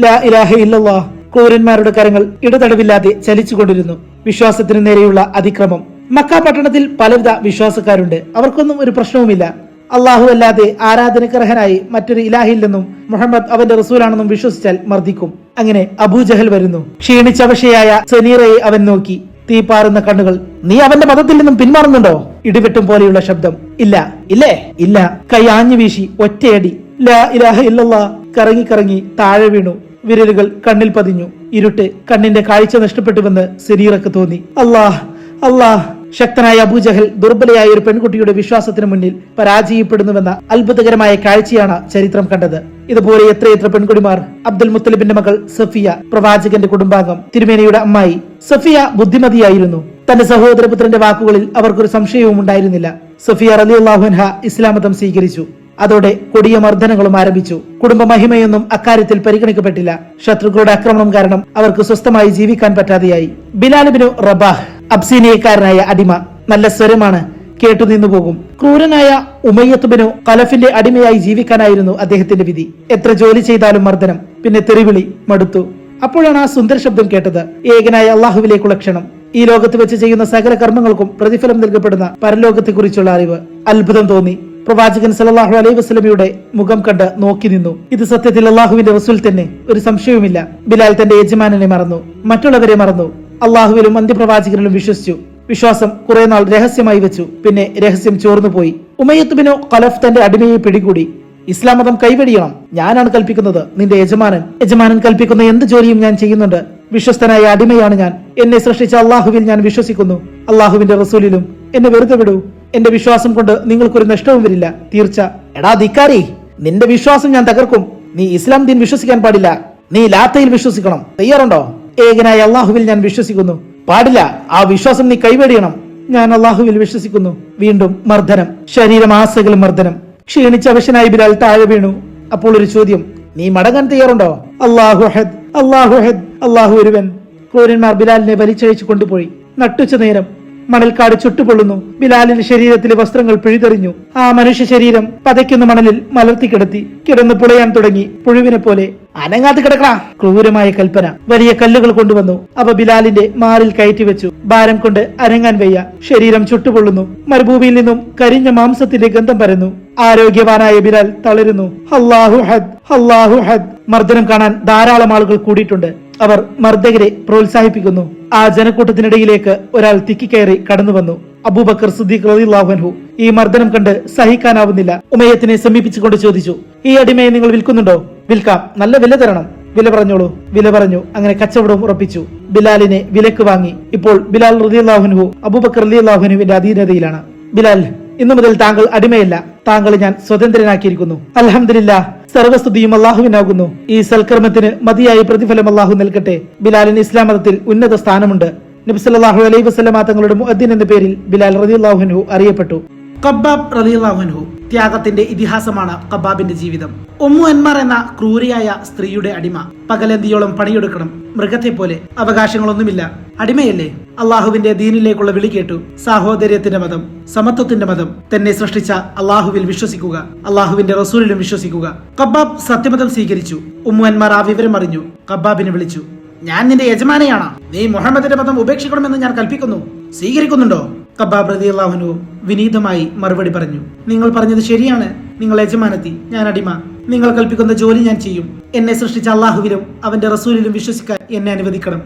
ലാ ഇലാഹ ഇല്ലല്ലാഹ്. ക്രൂരന്മാരുടെ കരങ്ങൾ ഇടതടവില്ലാതെ ചലിച്ചുകൊണ്ടിരുന്നു. വിശ്വാസത്തിന് നേരെയുള്ള അതിക്രമം. മക്ക പട്ടണത്തിൽ പലവിധ വിശ്വാസക്കാരുണ്ട്. അവർക്കൊന്നും ഒരു പ്രശ്നവുമില്ല. അള്ളാഹു അല്ലാതെ ആരാധനക്കർഹനായി മറ്റൊരു ഇലാഹില്ലെന്നും മുഹമ്മദ് അവന്റെ റസൂലാണെന്നും വിശ്വസിച്ചാൽ മർദ്ദിക്കും. അങ്ങനെ അബൂജഹൽ വരുന്നു. ക്ഷീണിച്ചവശയായ സനീറയെ അവൻ നോക്കി. തീപാറുന്ന കണ്ണുകൾ. നീ അവന്റെ മതത്തിൽ നിന്നും പിന്മാറുന്നുണ്ടോ? ഇടിവെട്ടും പോലെയുള്ള ശബ്ദം. ഇല്ല. ഇല്ലേ? ഇല്ല. കൈ ആഞ്ഞു വീശി ഒറ്റയടി. ലാ ഇലാഹ ഇല്ലല്ലാഹ്. കറങ്ങി കറങ്ങി താഴെ വീണു. വിരലുകൾ കണ്ണിൽ പതിഞ്ഞു. ഇരുട്ട്. കണ്ണിന്റെ കാഴ്ച നഷ്ടപ്പെട്ടുവെന്ന് സനീറക്ക് തോന്നി. അല്ലാഹ്, അല്ലാഹ്. ശക്തനായ അബൂജഹൽ ദുർബലയായ ഒരു പെൺകുട്ടിയുടെ വിശ്വാസത്തിന് മുന്നിൽ പരാജയപ്പെടുന്നുവെന്ന അത്ഭുതകരമായ കാഴ്ചയാണ് ചരിത്രം കണ്ടത്. ഇതുപോലെ എത്രയെത്ര പെൺകുടിമാർ. അബ്ദുൽ മുത്തലിബിന്റെ മകൾ സഫിയ, പ്രവാചകന്റെ കുടുംബാംഗം, തിരുമേനിയുടെ അമ്മായി. സഫിയ ബുദ്ധിമതിയായിരുന്നു. തന്റെ സഹോദരപുത്രന്റെ വാക്കുകളിൽ അവർക്കൊരു സംശയവും ഉണ്ടായിരുന്നില്ല. സഫിയ റളിയല്ലാഹു അൻഹ ഇസ്ലാം മതം സ്വീകരിച്ചു. അതോടെ കൊടിയ മർദ്ദനങ്ങളും ആരംഭിച്ചു. കുടുംബ മഹിമയൊന്നും അക്കാര്യത്തിൽ പരിഗണിക്കപ്പെട്ടില്ല. ശത്രുക്കളുടെ ആക്രമണം കാരണം അവർക്ക് സ്വസ്ഥമായി ജീവിക്കാൻ പറ്റാതെയായി. ബിലാൽ ഇബ്നു റബാഹ്, അബ്സീനിയക്കാരനായ അടിമ, നല്ല സ്വരമാണ്, കേട്ടു നിന്നു പോകും. ക്രൂരനായ ഉമയ്യത്ത് ബിനു ഖലഫിന്റെ അടിമയായി ജീവിക്കാനായിരുന്നു അദ്ദേഹത്തിന്റെ വിധി. എത്ര ജോലി ചെയ്താലും മർദ്ദനം, പിന്നെ തെറിവിളി, മടുത്തു. അപ്പോഴാണ് ആ സുന്ദര ശബ്ദം കേട്ടത്. ഏകനായ അള്ളാഹുവിലേക്കുള്ള ക്ഷണം. ഈ ലോകത്ത് വെച്ച് ചെയ്യുന്ന സകല കർമ്മങ്ങൾക്കും പ്രതിഫലം നൽകപ്പെടുന്ന പരലോകത്തെ കുറിച്ചുള്ള അറിവ്. അത്ഭുതം തോന്നി. പ്രവാചകൻ സല്ലല്ലാഹു അലൈഹി വസല്ലമയുടെ മുഖം കണ്ട് നോക്കി നിന്നു. ഇത് സത്യത്തിൽ അള്ളാഹുവിന്റെ റസൂൽ തന്നെ, ഒരു സംശയവുമില്ല. ബിലാൽ തന്റെ യജമാനനെ മറന്നു, മറ്റുള്ളവരെ മറന്നു, അള്ളാഹുവിലും അന്ത്യപ്രവാചകനിലും വിശ്വസിച്ചു. വിശ്വാസം കുറെ നാൾ രഹസ്യമായി വെച്ചു. പിന്നെ രഹസ്യം ചോർന്നുപോയി. ഉമയ്യത്ത് ബിനു ഖലഫ് തന്റെ അടിമയെ പിടികൂടി. ഇസ്ലാം മതം കൈവെടിയണം, ഞാനാണ് കൽപ്പിക്കുന്നത്, നിന്റെ യജമാനൻ കൽപ്പിക്കുന്ന എന്ത് ജോലിയും ഞാൻ ചെയ്യുന്നുണ്ട്. വിശ്വസ്തനായ അടിമയാണ് ഞാൻ. എന്നെ സൃഷ്ടിച്ച അള്ളാഹുവിൽ ഞാൻ വിശ്വസിക്കുന്നു, അള്ളാഹുവിന്റെ റസൂലിലും. എന്നെ വെറുതെ വിടൂ. എന്റെ വിശ്വാസം കൊണ്ട് നിങ്ങൾക്കൊരു നഷ്ടവും വരില്ല, തീർച്ച. എടാ ധിക്കാരി, നിന്റെ വിശ്വാസം ഞാൻ തകർക്കും. നീ ഇസ്ലാം ദീൻ വിശ്വസിക്കാൻ പാടില്ല. നീ ലാത്തയിൽ വിശ്വസിക്കണം. തയ്യാറുണ്ടോ? ഏകനായ അള്ളാഹുവിൽ ഞാൻ വിശ്വസിക്കുന്നു. പാടില്ല, ആ വിശ്വാസം നീ കൈവെടിയണം. ഞാൻ അള്ളാഹുവിൽ വിശ്വസിക്കുന്നു. വീണ്ടും മർദ്ദനം, ശരീരം ആസകലം മർദ്ദനം. ക്ഷീണിച്ച അവശനായി ബിലാൽ താഴെ വീണു. അപ്പോൾ ഒരു ചോദ്യം, നീ മടങ്ങാൻ തയ്യാറുണ്ടോ? അല്ലാഹു അഹദ്, അല്ലാഹു അഹദ്, അല്ലാഹു ഒരുവൻ. ക്രൂരന്മാർ ബിലാലിനെ വലിച്ചഴിച്ചു കൊണ്ടുപോയി. നട്ടുച്ച നേരം മണൽക്കാട് ചുട്ടുപൊള്ളുന്നു. ബിലാലിന്റെ ശരീരത്തിലെ വസ്ത്രങ്ങൾ പിഴുതെറിഞ്ഞു. ആ മനുഷ്യ ശരീരം പതയ്ക്കുന്ന മണലിൽ മലർത്തി കിടത്തി. കിടന്ന് പുളയാൻ തുടങ്ങി, പുഴുവിനെ പോലെ. അനങ്ങാത്ത് കിടക്കണ. ക്രൂരമായ കൽപ്പന. വലിയ കല്ലുകൾ കൊണ്ടുവന്നു. അവ ബിലാലിന്റെ മാറിൽ കയറ്റി വെച്ചു. ഭാരം കൊണ്ട് അനങ്ങാൻ വയ്യ. ശരീരം ചുട്ടുപൊള്ളുന്നു. മരുഭൂമിയിൽ നിന്നും കരിഞ്ഞ മാംസത്തിന്റെ ഗന്ധം പരന്നു. ആരോഗ്യവാനായ ബിലാൽ തളരുന്നു. അല്ലാഹു അഹദ്, അല്ലാഹു അഹദ്. മർദ്ദനം കാണാൻ ധാരാളം ആളുകൾ കൂടിയിട്ടുണ്ട്. അവർ മർദ്ദകരെ പ്രോത്സാഹിപ്പിക്കുന്നു. ആ ജനക്കൂട്ടത്തിനിടയിലേക്ക് ഒരാൾ തിക്കിക്കയറി കടന്നു വന്നു. അബൂബക്കർ സിദ്ദീഖ് റളിയല്ലാഹു അൻഹു. ഈ മർദ്ദനം കണ്ട് സഹിക്കാനാവുന്നില്ല. ഉമയ്യത്തിനെ സമീപിച്ചുകൊണ്ട് ചോദിച്ചു, ഈ അടിമയെ നിങ്ങൾ വിൽക്കുന്നുണ്ടോ? വിൽക്കാം, നല്ല വില തരണം. വില പറഞ്ഞോളൂ. വില പറഞ്ഞു. അങ്ങനെ കച്ചവടവും ഉറപ്പിച്ചു. ബിലാലിനെ വിലക്ക് വാങ്ങി. ഇപ്പോൾ ബിലാൽ റളിയല്ലാഹു അൻഹു അബൂബക്കർ റളിയല്ലാഹു അൻഹുവിന്റെ അധീനതയിലാണ്. ബിലാൽ, ഇന്നു മുതൽ താങ്കൾ അടിമയല്ല, താങ്കളെ ഞാൻ സ്വതന്ത്രനാക്കിയിരിക്കുന്നു. അൽഹംദുലില്ലാഹ്, സർവസ്തുതിയും അള്ളാഹുവിനാകുന്നു. ഈ സൽക്കർമ്മത്തിന് മതിയായ പ്രതിഫലം അള്ളാഹു നൽകട്ടെ. ബിലാലിന് ഇസ്ലാം മതത്തിൽ ഉന്നത സ്ഥാനമുണ്ട്. നബി സല്ലല്ലാഹു അലൈഹി വസല്ലമ തങ്ങളുടെ മുഅദ്ദിൻ എന്ന പേരിൽ ബിലാൽ റളിയല്ലാഹു അൻഹു അറിയപ്പെട്ടു. ഖബ്ബാബ് റളിയല്ലാഹു അൻഹു. ത്യാഗത്തിന്റെ ഇതിഹാസമാണ് ഖബ്ബാബിന്റെ ജീവിതം. ഉമ്മു അൻമാർ എന്ന ക്രൂരിയായ സ്ത്രീയുടെ അടിമ. പകലന്തിയോളം പണിയെടുക്കണം, മൃഗത്തെ പോലെ. അവകാശങ്ങളൊന്നുമില്ല, അടിമയല്ലേ. അള്ളാഹുവിന്റെ ദീനിലേക്കുള്ള വിളി കേട്ടു. സാഹോദര്യത്തിന്റെ മതം, സമത്വത്തിന്റെ മതം. തന്നെ സൃഷ്ടിച്ച അള്ളാഹുവിൽ വിശ്വസിക്കുക, അള്ളാഹുവിന്റെ റസൂലിലും വിശ്വസിക്കുക. ഖബ്ബാബ് സത്യമതം സ്വീകരിച്ചു. ഉമ്മു അൻമാർ ആ വിവരം അറിഞ്ഞു. ഖബ്ബാബിനെ വിളിച്ചു. ഞാൻ നിന്റെ യജമാനയാണ്. നീ മുഹമ്മദിന്റെ മതം ഉപേക്ഷിക്കണമെന്ന് ഞാൻ കൽപ്പിക്കുന്നു. സ്വീകരിക്കുന്നുണ്ടോ? ഖബ്ബാബ് റളിയല്ലാഹു അൻഹു വിനീതമായി മറുപടി പറഞ്ഞു. നിങ്ങൾ പറഞ്ഞത് ശരിയാണ്. നിങ്ങൾ യജമാനത്തി, ഞാൻ അടിമ. നിങ്ങൾ കൽപ്പിക്കുന്ന ജോലി ഞാൻ ചെയ്യും. എന്നെ സൃഷ്ടിച്ച അള്ളാഹുവിലും അവന്റെ റസൂലിലും വിശ്വസിക്കാൻ എന്നെ അനുവദിക്കണം.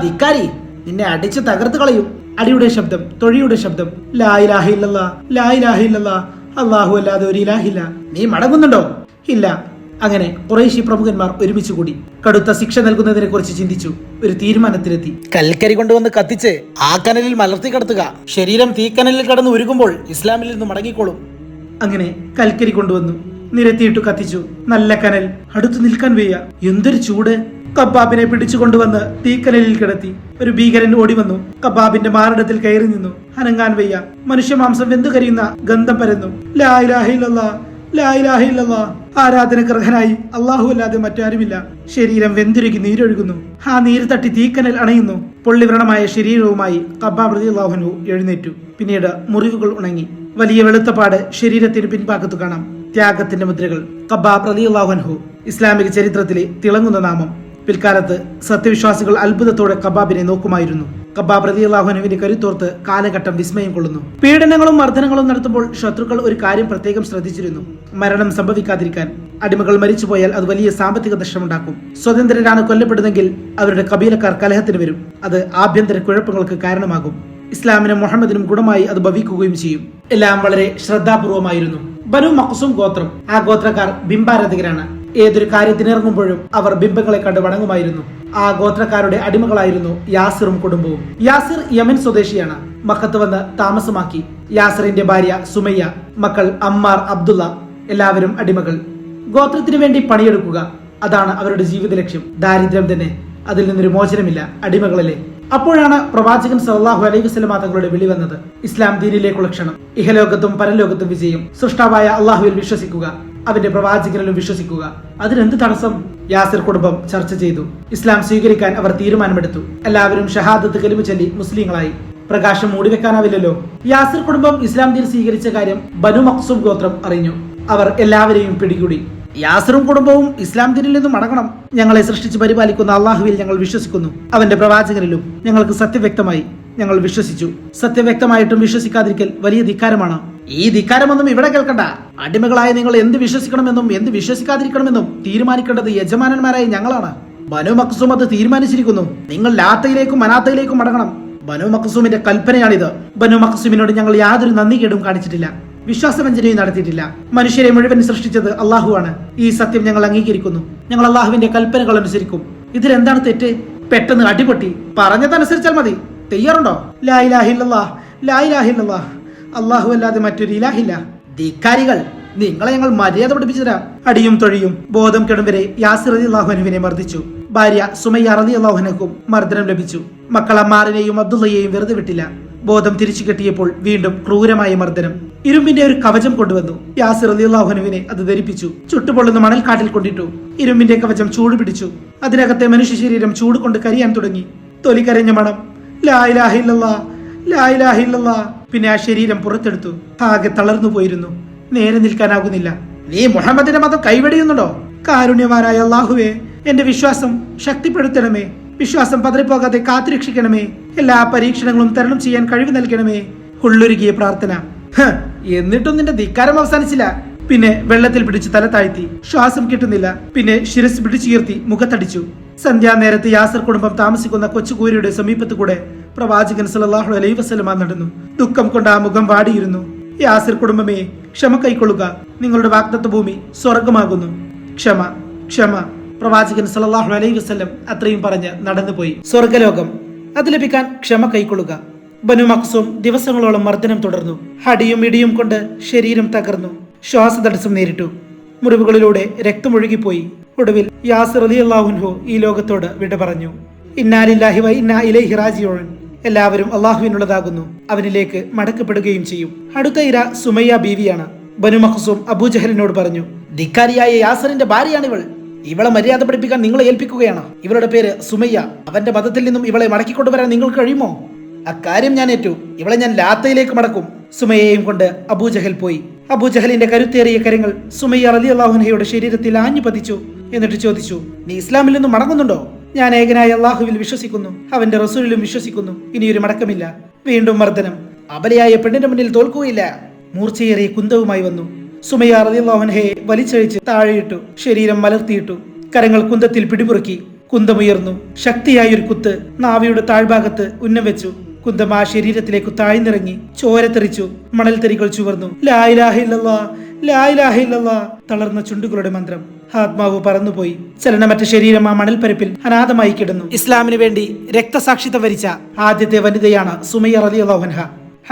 ധിക്കാരി, നിന്നെ അടിച്ച് തകർത്ത് കളയും. അടിയുടെ ശബ്ദം, തൊഴിയുടെ ശബ്ദം. ലാ ഇലാഹ ഇല്ലല്ലാഹ്, ലാ ഇലാഹ ഇല്ലല്ലാഹ്, അല്ലാഹു അല്ലാതെ ഒരു ഇലാഹില്ല. നീ മടങ്ങുന്നുണ്ടോ? ഇല്ല. അങ്ങനെ ഖുറൈശി പ്രമുഖന്മാർ ഒരുമിച്ച് കൂടി കടുത്ത ശിക്ഷ നൽകുന്നതിനെ കുറിച്ച് ചിന്തിച്ചു. ഒരു തീരുമാനത്തിലെത്തി. കൽക്കരി കൊണ്ടുവന്ന് കത്തിച്ച് ആ കനലിൽ മലർത്തി കിടത്തുക. ശരീരം തീക്കനലിൽ കടന്ന് ഉരുകുമ്പോൾ ഇസ്ലാമിൽ നിന്ന് മടങ്ങിക്കോളും. അങ്ങനെ കൽക്കരി കൊണ്ടുവന്നു, നിരത്തിയിട്ടു കത്തിച്ചു. നല്ല കനൽ, അടുത്തു നിൽക്കാൻ വയ്യ. എന്തൊരു ചൂട്! ഖബ്ബാബിനെ പിടിച്ചുകൊണ്ടുവന്ന് തീക്കനലിൽ കിടത്തി. ഒരു ഭീകരൻ ഓടി വന്നു. ഖബ്ബാബിന്റെ മാറിടത്തിൽ കയറി നിന്നു. അനങ്ങാൻ വയ്യ. മനുഷ്യമാംസം വെന്തു കരിയുന്ന ഗന്ധം പരന്നു. ലാ ഇലാഹ ഇല്ലല്ലാഹ്, ലാ ഇലാഹ ഇല്ലല്ലാഹ്. ആരാധനകർഹനായി അള്ളാഹു അല്ലാതെ മറ്റാരുമില്ല. ശരീരം വെന്തുരുകി നീരൊഴുകുന്നു. ആ നീര് തട്ടി തീക്കനൽ അണയുന്നു. പൊള്ളിവ്രണമായ ശരീരവുമായി ഖബ്ബാബ് റളിയല്ലാഹു അൻഹു എഴുന്നേറ്റു. പിന്നീട് മുറിവുകൾ ഉണങ്ങി. വലിയ വെളുത്തപ്പാട് ശരീരത്തിന് പിൻഭാഗത്തു കാണാം. ത്യാഗത്തിന്റെ മുദ്രകൾ. ഖബ്ബാബ് റളിയല്ലാഹു അൻഹു ഇസ്ലാമിക ചരിത്രത്തിലെ തിളങ്ങുന്ന നാമം. പിൽക്കാലത്ത് സത്യവിശ്വാസികൾ അത്ഭുതത്തോടെ ഖബ്ബാബിനെ നോക്കുമായിരുന്നു. ഖബ്ബാബ് റളിയല്ലാഹു അൻഹുവിന്റെ കരുത്തോർത്ത് കാലഘട്ടം വിസ്മയം കൊള്ളുന്നു. പീഡനങ്ങളും മർദ്ദനങ്ങളും നടത്തുമ്പോൾ ശത്രുക്കൾ ഒരു കാര്യം പ്രത്യേകം ശ്രദ്ധിച്ചിരുന്നു: മരണം സംഭവിക്കാതിരിക്കാൻ. അടിമകൾ മരിച്ചുപോയാൽ അത് വലിയ സാമ്പത്തിക നഷ്ടമുണ്ടാക്കും. സ്വതന്ത്രരാണ് കൊല്ലപ്പെടുന്നെങ്കിൽ അവരുടെ കബീലക്കാർ കലഹത്തിന് വരും. അത് ആഭ്യന്തര കുഴപ്പങ്ങൾക്ക് കാരണമാകും. ഇസ്ലാമിനും മുഹമ്മദിനും ഗുണമായി അത് ഭവിക്കുകയും ചെയ്യും. എല്ലാം വളരെ ശ്രദ്ധാപൂർവമായിരുന്നു. ബനു മഖ്സൂം ഗോത്രം. ആ ഗോത്രക്കാർ ബിംബാരാധകരാണ്. ഏതൊരു കാര്യത്തിനിറങ്ങുമ്പോഴും അവർ ബിംബങ്ങളെ കണ്ട് വണങ്ങുമായിരുന്നു. ആ ഗോത്രക്കാരുടെ അടിമകളായിരുന്നു യാസിറും കുടുംബവും. യാസിർ യമൻ സ്വദേശിയാണ്. മക്കത്ത് വന്ന് താമസമാക്കി. യാസിറിന്റെ ഭാര്യ സുമയ്യ, മക്കൾ അമ്മാർ, അബ്ദുള്ള, എല്ലാവരും അടിമകൾ. ഗോത്രത്തിനു വേണ്ടി പണിയെടുക്കുക, അതാണ് അവരുടെ ജീവിത ലക്ഷ്യം. ദാരിദ്ര്യം തന്നെ, അതിൽ നിന്നൊരു മോചനമില്ല. അടിമകളല്ലേ. അപ്പോഴാണ് പ്രവാചകൻ സല്ലല്ലാഹു അലൈഹി വസല്ലമ തങ്ങളുടെ വിളി വന്നത്. ഇസ്ലാം ദീനിലേക്കുള്ള ക്ഷണം, ഇഹലോകത്തും പരലോകത്തും വിജയം, സൃഷ്ടാവായ അള്ളാഹുവിൽ വിശ്വസിക്കുക, അവന്റെ പ്രവാചകനിലും വിശ്വസിക്കുക. അതിനെന്ത് തടസ്സം? യാസിർ കുടുംബം ചർച്ച ചെയ്തു. ഇസ്ലാം സ്വീകരിക്കാൻ അവർ തീരുമാനമെടുത്തു. എല്ലാവരും ഷഹാദത്ത് കലിമ ചൊല്ലി മുസ്ലിങ്ങളായി. പ്രകാശം മൂടിവെക്കാനാവില്ലല്ലോ. യാസിർ കുടുംബം ഇസ്ലാം ദീൻ സ്വീകരിച്ച കാര്യം ബനു മഖ്സൂം ഗോത്രം അറിഞ്ഞു. അവർ എല്ലാവരെയും പിടികൂടി. യാസിറും കുടുംബവും ഇസ്ലാം ദീനിൽ നിന്നും മടങ്ങണം. ഞങ്ങളെ സൃഷ്ടിച്ച് പരിപാലിക്കുന്ന അള്ളാഹുവിൽ ഞങ്ങൾ വിശ്വസിക്കുന്നു, അവന്റെ പ്രവാചകനിലും ഞങ്ങൾക്ക് സത്യം വ്യക്തമായി. ഞങ്ങൾ വിശ്വസിച്ചു. സത്യം വ്യക്തമായിട്ടും വിശ്വസിക്കാതിരിക്കൽ വലിയ ധിക്കാരമാണ്. ഈ ധിക്കാരമൊന്നും ഇവിടെ കേൾക്കണ്ട. അടിമകളായ നിങ്ങൾ എന്ത് വിശ്വസിക്കണമെന്നും എന്ത് വിശ്വസിക്കാതിരിക്കണമെന്നും തീരുമാനിക്കേണ്ടത് യജമാനന്മാരായ ഞങ്ങളാണ്. ബനു മഖ്സൂം അത് തീരുമാനിച്ചിരിക്കുന്നു. നിങ്ങൾ ലാത്തയിലേക്കും മനാത്തയിലേക്കും മടങ്ങണം. ബനു മഖ്സൂമിന്റെ കൽപ്പനയാണിത്. ബനു മഖ്സൂമിനോട് ഞങ്ങൾ യാതൊരു നന്ദികേടും കാണിച്ചിട്ടില്ല, വിശ്വാസവഞ്ചനയും നടത്തിയിട്ടില്ല. മനുഷ്യരെ മുഴുവൻ സൃഷ്ടിച്ചത് അള്ളാഹുവാണ്. ഈ സത്യം ഞങ്ങൾ അംഗീകരിക്കുന്നു. ഞങ്ങൾ അള്ളാഹുവിന്റെ കൽപ്പനകൾ അനുസരിക്കും. ഇതിലെന്താണ് തെറ്റ്? പെട്ടെന്ന് അടിപൊട്ടി. പറഞ്ഞതനുസരിച്ചാൽ മതി. തയ്യാറുണ്ടോ? ലാ ഇലാഹ ഇല്ലല്ലാഹ്, ലാ ഇലാഹ ഇല്ലല്ലാഹ്, അള്ളാഹു അല്ലാതെ മറ്റൊരു ഇലാഹില്ല. ധിക്കാരികൾ, നിങ്ങളെ ഞങ്ങൾ മര്യാദ പഠിപ്പിച്ചു തരാം. അടിയും തൊഴിയും ബോധം കെടും വരെ യാസിർ റളിയല്ലാഹു അൻഹുവിനെ മർദ്ദിച്ചു. ഭാര്യ സുമയ്യ റളിയല്ലാഹു അൻഹയ്ക്കും മർദ്ദനം ലഭിച്ചു. മക്കൾ അമ്മാറിനെയും അബ്ദുള്ളയെയും വെറുതെ വിട്ടില്ല. ബോധം തിരിച്ചു കെട്ടിയപ്പോൾ വീണ്ടും ക്രൂരമായ മർദ്ദനം. ഇരുമ്പിന്റെ ഒരു കവചം കൊണ്ടുവന്നു. യാസിർ റളിയല്ലാഹു അൻഹുവിനെ അത് ധരിപ്പിച്ചു. ചുട്ടുപൊള്ളുന്ന മണൽക്കാട്ടിൽ കൊണ്ടിട്ടു. ഇരുമ്പിന്റെ കവചം ചൂട് പിടിച്ചു. അതിനകത്തെ മനുഷ്യ ശരീരം ചൂട് കൊണ്ട് കരിയാൻ തുടങ്ങി. തൊലി കരഞ്ഞ മണം. ലാ ഇലാഹ ഇല്ലല്ലാഹ്, ലാ ഇലാഹ ഇല്ലല്ലാഹ്. പിന്നെ ആ ശരീരം പുറത്തെടുത്തു. ആകെ തളർന്നു പോയിരുന്നു. നേരെ നിൽക്കാനാകുന്നില്ല. നീ മുഹമ്മദിന്റെ മതം കൈവെടിയുന്നുണ്ടോ? കാരുണ്യവാനായ അല്ലാഹുവേ, എന്റെ വിശ്വാസം ശക്തിപ്പെടുത്തണമേ. വിശ്വാസം പതറിപ്പോകാതെ കാത്തുരക്ഷിക്കണമേ. എല്ലാ പരീക്ഷണങ്ങളും തരണം ചെയ്യാൻ കഴിവ് നൽകണമേ. ഉള്ളൊരുകിയ പ്രാർത്ഥന. എന്നിട്ടും നിന്റെ ധിക്കാരം അവസാനിച്ചില്ല. പിന്നെ വെള്ളത്തിൽ പിടിച്ച് തല താഴ്ത്തി. ശ്വാസം കിട്ടുന്നില്ല. പിന്നെ ശിരസ് പിടിച്ചുയർത്തി മുഖത്തടിച്ചു. സന്ധ്യാനേരത്ത് യാസിർ കുടുംബം താമസിക്കുന്ന കൊച്ചുകൂരിയുടെ സമീപത്ത് കൂടെ പ്രവാചകൻ സല്ലല്ലാഹു അലൈഹി വസല്ലമ നടന്നു. ദുഃഖം കൊണ്ട് ആ മുഖം വാടിയിരുന്നു. യാസിർ കുടുംബമേ, ക്ഷമ കൈക്കൊള്ളുക. നിങ്ങളുടെ വാഗ്ദത്ത ഭൂമി സ്വർഗമാകുന്നു. ക്ഷമ, ക്ഷമ. പ്രവാചകൻ സല്ലല്ലാഹു അലൈഹി വസല്ലം അത്രയും പറഞ്ഞ് നടന്നുപോയി. സ്വർഗലോകം, അത് ലഭിക്കാൻ ക്ഷമ കൈക്കൊള്ളുക. ബനു മഖ്സൂം ദിവസങ്ങളോളം മർദ്ദനം തുടർന്നു. അടിയും ഇടിയും കൊണ്ട് ശരീരം തകർന്നു. ശ്വാസതടസ്സം നേരിട്ടു. മുറിവുകളിലൂടെ രക്തമൊഴുകിപ്പോയി. ഒടുവിൽ യാസിർ റളിയല്ലാഹു അൻഹു ഈ ലോകത്തോട് വിട പറഞ്ഞു. ഇന്നാ ലില്ലാഹി വ ഇന്നാ ഇലൈഹി റാജിഊൻ. എല്ലാവരും അള്ളാഹുവിനുള്ളതാകുന്നു, അവനിലേക്ക് മടക്കപ്പെടുകയും ചെയ്യും. അടുത്ത ഇര സുമയ്യ ബീവിയാണ്. ബനു മഖ്സൂം അബൂജഹലിനോട് പറഞ്ഞു, ധിക്കാരിയായ യാസറിന്റെ ഭാര്യയാണിവൾ. ഇവളെ മര്യാദ പഠിപ്പിക്കാൻ നിങ്ങളെ ഏൽപ്പിക്കുകയാണ്. ഇവളുടെ പേര് സുമയ്യ. അവന്റെ മതത്തിൽ നിന്നും ഇവളെ മടക്കിക്കൊണ്ടുവരാൻ നിങ്ങൾക്ക് കഴിയുമോ? അക്കാര്യം ഞാൻ ഏറ്റു. ഇവളെ ഞാൻ ലാത്തയിലേക്ക് മടക്കും. സുമയ്യയും കൊണ്ട് അബൂജഹൽ പോയി. അബൂജഹലിന്റെ കരുത്തേറിയ കരങ്ങൾ സുമയ്യ റളിയല്ലാഹു അൻഹയുടെ ശരീരത്തിൽ ആഞ്ഞു പതിച്ചു. എന്നിട്ട് ചോദിച്ചു, നീ ഇസ്ലാമിൽ നിന്നും മടങ്ങുന്നുണ്ടോ? ഞാൻ ഏകനായ അള്ളാഹുവിൽ വിശ്വസിക്കുന്നു, അവന്റെ റസൂലിലും വിശ്വസിക്കുന്നു. ഇനിയൊരു മടക്കമില്ല. വീണ്ടും മർദ്ദനം. അബലയായ പെണ്ണിന്റെ മുന്നിൽ തോൽക്കുകയില്ല. മൂർച്ചയേറിയ കുന്തവുമായി വന്നു. സുമയ്യ റളിയല്ലാഹു അൻഹയെ വലിച്ചഴിച്ച് താഴെയിട്ടു. ശരീരം മലർത്തിയിട്ടു. കരങ്ങൾ കുന്തത്തിൽ പിടിമുറുക്കി. കുന്തമുയർന്നു. ശക്തിയായൊരു കുത്ത് നാവിയുടെ താഴ്ഭാഗത്ത് ഉന്നം വെച്ചു. കുന്തം ആ ശരീരത്തിലേക്ക് താഴ്ന്നിറങ്ങി. ചോര തെറിച്ചു. മണൽത്തരികൾ ചുവർന്നു. ലാ ഇലാഹ ഇല്ലല്ലാഹ്, ലാ ഇലാഹ ഇല്ലല്ലാഹ്. തളർന്ന ചുണ്ടുകളുടെ മന്ത്രം. ആത്മാവ് പറന്നുപോയി. ചലനമറ്റ ശരീരം ആ മണൽപ്പരപ്പിൽ അനാഥമായി കിടന്നു. ഇസ്ലാമിന് വേണ്ടി രക്തസാക്ഷിത്വം വരിച്ച ആദ്യത്തെ വനിതയാണ് സുമയ്യ റളിയല്ലാഹു അൻഹ.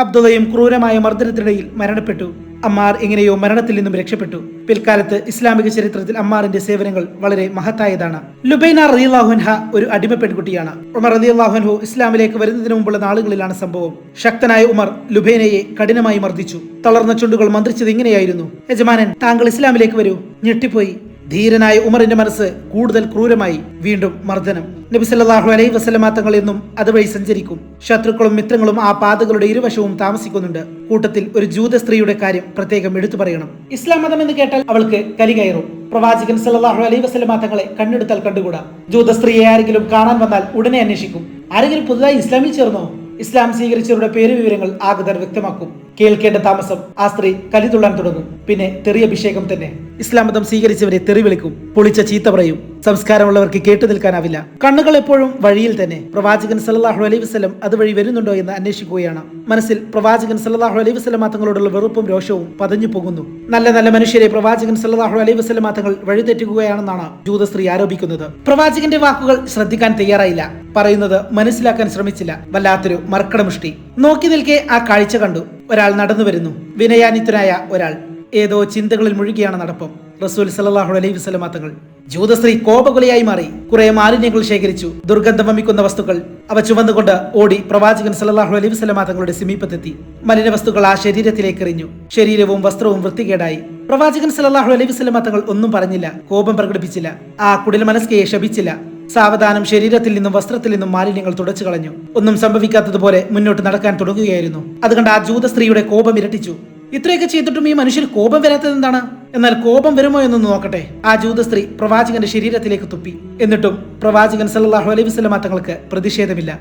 അബ്ദുള്ളയും ക്രൂരമായ മർദ്ദനത്തിനിടയിൽ മരണപ്പെട്ടു. അമ്മാർ എങ്ങനെയോ മരണത്തിൽ നിന്നും രക്ഷപ്പെട്ടു. പിൽക്കാലത്ത് ഇസ്ലാമിക ചരിത്രത്തിൽ അമ്മാറിന്റെ സേവനങ്ങൾ വളരെ മഹത്തായതാണ്. ലുബൈന റളിയല്ലാഹു അൻഹ ഒരു അടിമ പെൺകുട്ടിയാണ്. ഉമർ റളിയല്ലാഹു അൻഹു ഇസ്ലാമിലേക്ക് വരുന്നതിന് മുമ്പുള്ള നാളുകളിലാണ് സംഭവം. ശക്തനായ ഉമർ ലുബൈനയെ കഠിനമായി മർദ്ദിച്ചു. തളർന്ന ചുണ്ടുകൾ മന്ത്രിച്ചത് ഇങ്ങനെയായിരുന്നു, യജമാനൻ, താങ്കൾ ഇസ്ലാമിലേക്ക് വരൂ. ഞെട്ടിപ്പോയി. ധീരനായ ഉമറിന്റെ മനസ്സ് കൂടുതൽ ക്രൂരമായി. വീണ്ടും മർദ്ദനം. നബി സല്ലല്ലാഹു അലൈഹി വസല്ലമ തങ്ങൾ എന്നും അതുവഴി സഞ്ചരിക്കും. ശത്രുക്കളും മിത്രങ്ങളും ആ പാതകളുടെ ഇരുവശവും താമസിക്കുന്നുണ്ട്. കൂട്ടത്തിൽ ഒരു ജൂത സ്ത്രീയുടെ കാര്യം പ്രത്യേകം എടുത്തു പറയണം. ഇസ്ലാം മതം എന്ന് കേട്ടാൽ അവൾക്ക് കലി കയറും. പ്രവാചകൻ സല്ലല്ലാഹു അലൈഹി വസല്ലമ തങ്ങളെ കണ്ണെടുത്താൽ കണ്ടുകൂടാ. ജൂത സ്ത്രീയെ ആരെങ്കിലും കാണാൻ വന്നാൽ ഉടനെ അന്വേഷിക്കും. ആരെങ്കിലും പുതുതായി ഇസ്ലാമിൽ ചേർന്നോ? ഇസ്ലാം സ്വീകരിച്ചവരുടെ പേര് വിവരങ്ങൾ ആഗതർ വ്യക്തമാക്കും. കേൾക്കേണ്ട താമസം ആ സ്ത്രീ കലിതുള്ളാൻ തുടങ്ങും. പിന്നെ തെറിയഭിഷേകം തന്നെ. ഇസ്ലാം മതം സ്വീകരിച്ചവരെ തെറി വിളിക്കും, പൊളിച്ച ചീത്ത പറയും. സംസ്കാരമുള്ളവർക്ക് കേട്ടു നിൽക്കാനാവില്ല. കണ്ണുകൾ എപ്പോഴും വഴിയിൽ തന്നെ. പ്രവാചകൻ സല്ലല്ലാഹു അലൈഹി വസല്ലം അതുവഴി വരുന്നുണ്ടോ എന്ന് അന്വേഷിക്കുകയാണ്. മനസ്സിൽ പ്രവാചകൻ സല്ലല്ലാഹു അലൈഹി വസല്ലം തങ്ങളോടുള്ള വെറുപ്പും രോഷവും പതഞ്ഞു പോകുന്നു. നല്ല നല്ല മനുഷ്യരെ പ്രവാചകൻ സല്ലല്ലാഹു അലൈഹി വസല്ലം തങ്ങൾ വഴിതെറ്റുകയാണെന്നാണ് ജൂത സ്ത്രീ ആരോപിക്കുന്നത്. പ്രവാചകന്റെ വാക്കുകൾ ശ്രദ്ധിക്കാൻ തയ്യാറായില്ല. പറയുന്നത് മനസ്സിലാക്കാൻ ശ്രമിച്ചില്ല. വല്ലാത്തൊരു മർക്കടമുഷ്ടി. നോക്കി നിൽക്കെ ആ കാഴ്ച കണ്ടു. ഒരാൾ നടന്നു വരുന്നു. വിനയാനിതനായ ഒരാൾ. ഏതോ ചിന്തകളിൽ മുഴുകിയാണ് നടപ്പം. റസൂൽ സല്ലല്ലാഹു അലൈഹി വസല്ലം തങ്ങൾ ജൂതസ്ത്രീ കോപകുലയായി മാറി. കുറെ മാലിന്യങ്ങൾ ശേഖരിച്ചു, ദുർഗന്ധം വമിക്കുന്ന വസ്തുക്കൾ. അവ ചുവന്നുകൊണ്ട് ഓടി പ്രവാചകൻ സല്ലല്ലാഹു അലൈഹി വസല്ലമ തങ്ങളുടെ സമീപത്തെത്തി. മലിന വസ്തുക്കൾ ആ ശരീരത്തിലേക്ക് എറിഞ്ഞു. ശരീരവും വസ്ത്രവും വൃത്തികേടായി. പ്രവാചകൻ സല്ലല്ലാഹു അലൈഹി വസല്ലമ തങ്ങൾ ഒന്നും പറഞ്ഞില്ല, കോപം പ്രകടിപ്പിച്ചില്ല, ആ കുടില മനസ്കയെ ശപിച്ചില്ല. സാവധാനം ശരീരത്തിൽ നിന്നും വസ്ത്രത്തിൽ നിന്നും മാലിന്യങ്ങൾ തുടച്ചു കളഞ്ഞു. ഒന്നും സംഭവിക്കാത്തതുപോലെ മുന്നോട്ട് നടക്കാൻ തുടങ്ങുകയായിരുന്നു. അതുകൊണ്ട് ആ ജൂത സ്ത്രീയുടെ കോപം ഇരട്ടിച്ചു. ഇത്രയൊക്കെ ചെയ്തിട്ടും ഈ മനുഷ്യർ കോപം വരാത്തത് എന്താണ്? എന്നാൽ കോപം വരുമോ എന്നൊന്ന് നോക്കട്ടെ. ആ ജൂത സ്ത്രീ പ്രവാചകന്റെ ശരീരത്തിലേക്ക് തുപ്പി. എന്നിട്ടും പ്രവാചകൻ സല്ലല്ലാഹു അലൈഹി വസല്ലമ തങ്ങൾക്ക് പ്രതിഷേധമില്ല.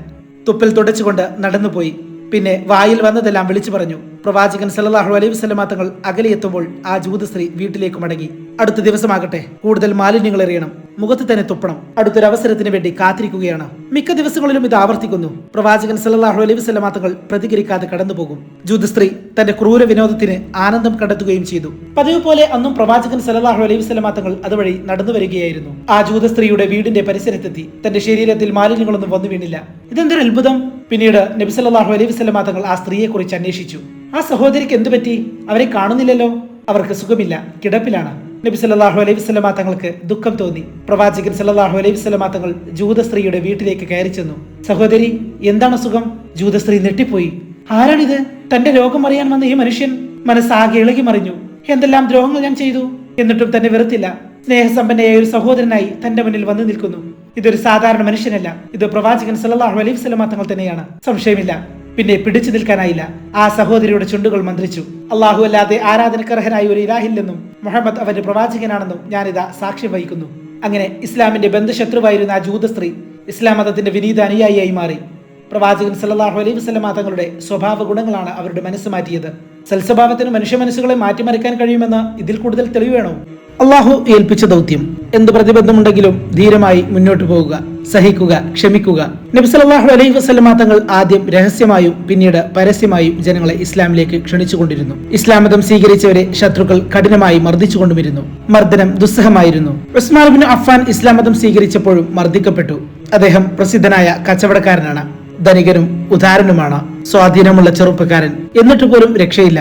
തുപ്പൽ തുടച്ചുകൊണ്ട് നടന്നുപോയി. പിന്നെ വായിൽ വന്നതെല്ലാം വിളിച്ചു പറഞ്ഞു. പ്രവാചകൻ സല്ലല്ലാഹു അലൈഹി വസല്ലമ തങ്ങൾ അകലെ എത്തുമ്പോൾ ആ ജൂത സ്ത്രീ വീട്ടിലേക്ക് മടങ്ങി. അടുത്ത ദിവസമാകട്ടെ, കൂടുതൽ മാലിന്യങ്ങൾ എറിയണം, മുഖത്ത് തന്നെ തുപ്പണം. അടുത്തൊരു അവസരത്തിന് വേണ്ടി കാത്തിരിക്കുകയാണ്. മിക്ക ദിവസങ്ങളിലും ഇത് ആവർത്തിക്കുന്നു. പ്രവാചകൻ സല്ലല്ലാഹു അലൈഹി വസല്ലമ തങ്ങൾ പ്രതികരിക്കാതെ കടന്നുപോകും. ജൂത സ്ത്രീ തന്റെ ക്രൂര വിനോദത്തിന് ആനന്ദം കണ്ടെത്തുകയും ചെയ്തു. പതിവ് പോലെ അന്നും പ്രവാചകൻ സല്ലല്ലാഹു അലൈഹി വസല്ലമ തങ്ങൾ അതുവഴി നടന്നു വരികയായിരുന്നു. ആ ജൂത സ്ത്രീയുടെ വീടിന്റെ പരിസരത്തെത്തി. തന്റെ ശരീരത്തിൽ മാലിന്യങ്ങളൊന്നും വന്നു വീണില്ല. ഇതെന്തൊരു അത്ഭുതം! പിന്നീട് നബി സല്ലല്ലാഹു അലൈഹി വസല്ലമ തങ്ങൾ ആ സ്ത്രീയെ കുറിച്ച് അന്വേഷിച്ചു. ആ സഹോദരിക്ക് എന്തു പറ്റി? അവരെ കാണുന്നില്ലല്ലോ. അവർക്ക് സുഖമില്ല, കിടപ്പിലാണ്. നബി സല്ലല്ലാഹു അലൈഹി വസല്ലമ തങ്ങൾക്ക് ദുഃഖം തോന്നി. പ്രവാചകൻ സല്ലല്ലാഹു അലൈഹി വസല്ലമ തങ്ങൾ ജൂത സ്ത്രീയുടെ വീട്ടിലേക്ക് കയറി ചെന്നു. സഹോദരി, എന്താണ് സുഖം? ജൂത സ്ത്രീ ഞെട്ടിപ്പോയി. ആരാണിത്? തന്റെ രോഗം അറിയാൻ വന്ന ഈ മനുഷ്യൻ. മനസ്സാകെ ഇളകി മറിഞ്ഞു. എന്തെല്ലാം ദ്രോഹങ്ങൾ ഞാൻ ചെയ്തു, എന്നിട്ടും തന്നെ വെറുത്തില്ല. സ്നേഹസമ്പന്നയായ ഒരു സഹോദരനായി തന്റെ മുന്നിൽ വന്നു നിൽക്കുന്നു. ഇതൊരു സാധാരണ മനുഷ്യനല്ല, ഇത് പ്രവാചകൻ സല്ലല്ലാഹു അലൈഹി വസല്ലമ തങ്ങൾ തന്നെയാണ്, സംശയമില്ല. പിന്നെ പിടിച്ചു നിൽക്കാനായില്ല. ആ സഹോദരിയുടെ ചുണ്ടുകൾ മന്ത്രിച്ചു. അല്ലാഹു അല്ലാതെ ആരാധനക്കർഹനായ ഒരു ഇലാഹില്ലെന്നും മുഹമ്മദ് അവന്റെ പ്രവാചകനാണെന്നും ഞാനിതാ സാക്ഷ്യം വഹിക്കുന്നു. അങ്ങനെ ഇസ്ലാമിന്റെ ബന്ധശത്രുവായിരുന്ന ആ ജൂത സ്ത്രീ ഇസ്ലാം മതത്തിന്റെ വിനീത അനുയായിയായി മാറി. പ്രവാചകൻ സല്ലല്ലാഹു അലൈഹി വസല്ലമ തങ്ങളുടെ സ്വഭാവ ഗുണങ്ങളാണ് അവരുടെ മനസ്സ് മാറ്റിയത്. സൽസ്വഭാവത്തിന് മനുഷ്യ മനസ്സുകളെ മാറ്റിമറിക്കാൻ കഴിയുമെന്ന് ഇതിൽ കൂടുതൽ തെളിവ് വേണോ? അള്ളാഹു ഏൽപ്പിച്ച ദൗത്യം. എന്ത് പ്രതിബന്ധമുണ്ടെങ്കിലും ധീരമായി മുന്നോട്ട് പോവുക, സഹിക്കുക, ക്ഷമിക്കുക. നബി സല്ലല്ലാഹു അലൈഹി വസല്ലമ തങ്ങൾ ആദ്യം രഹസ്യമായും പിന്നീട് പരസ്യമായും ജനങ്ങളെ ഇസ്ലാമിലേക്ക് ക്ഷണിച്ചുകൊണ്ടിരുന്നു. ഇസ്ലാം മതം സ്വീകരിച്ചവരെ ശത്രുക്കൾ കഠിനമായി മർദ്ദിച്ചുകൊണ്ടുമിരുന്നു. മർദ്ദനം ദുസ്സഹമായിരുന്നു. ഉസ്മാൻ ഇബ്നു അഫ്ഫാൻ ഇസ്ലാം മതം സ്വീകരിച്ചപ്പോഴും മർദ്ദിക്കപ്പെട്ടു. അദ്ദേഹം പ്രസിദ്ധനായ കച്ചവടക്കാരനാണ്, ധനികനും ഉദാരനുമാണ്, സ്വാധീനമുള്ള ചെറുപ്പക്കാരൻ. എന്നിട്ട് പോലും രക്ഷയില്ല.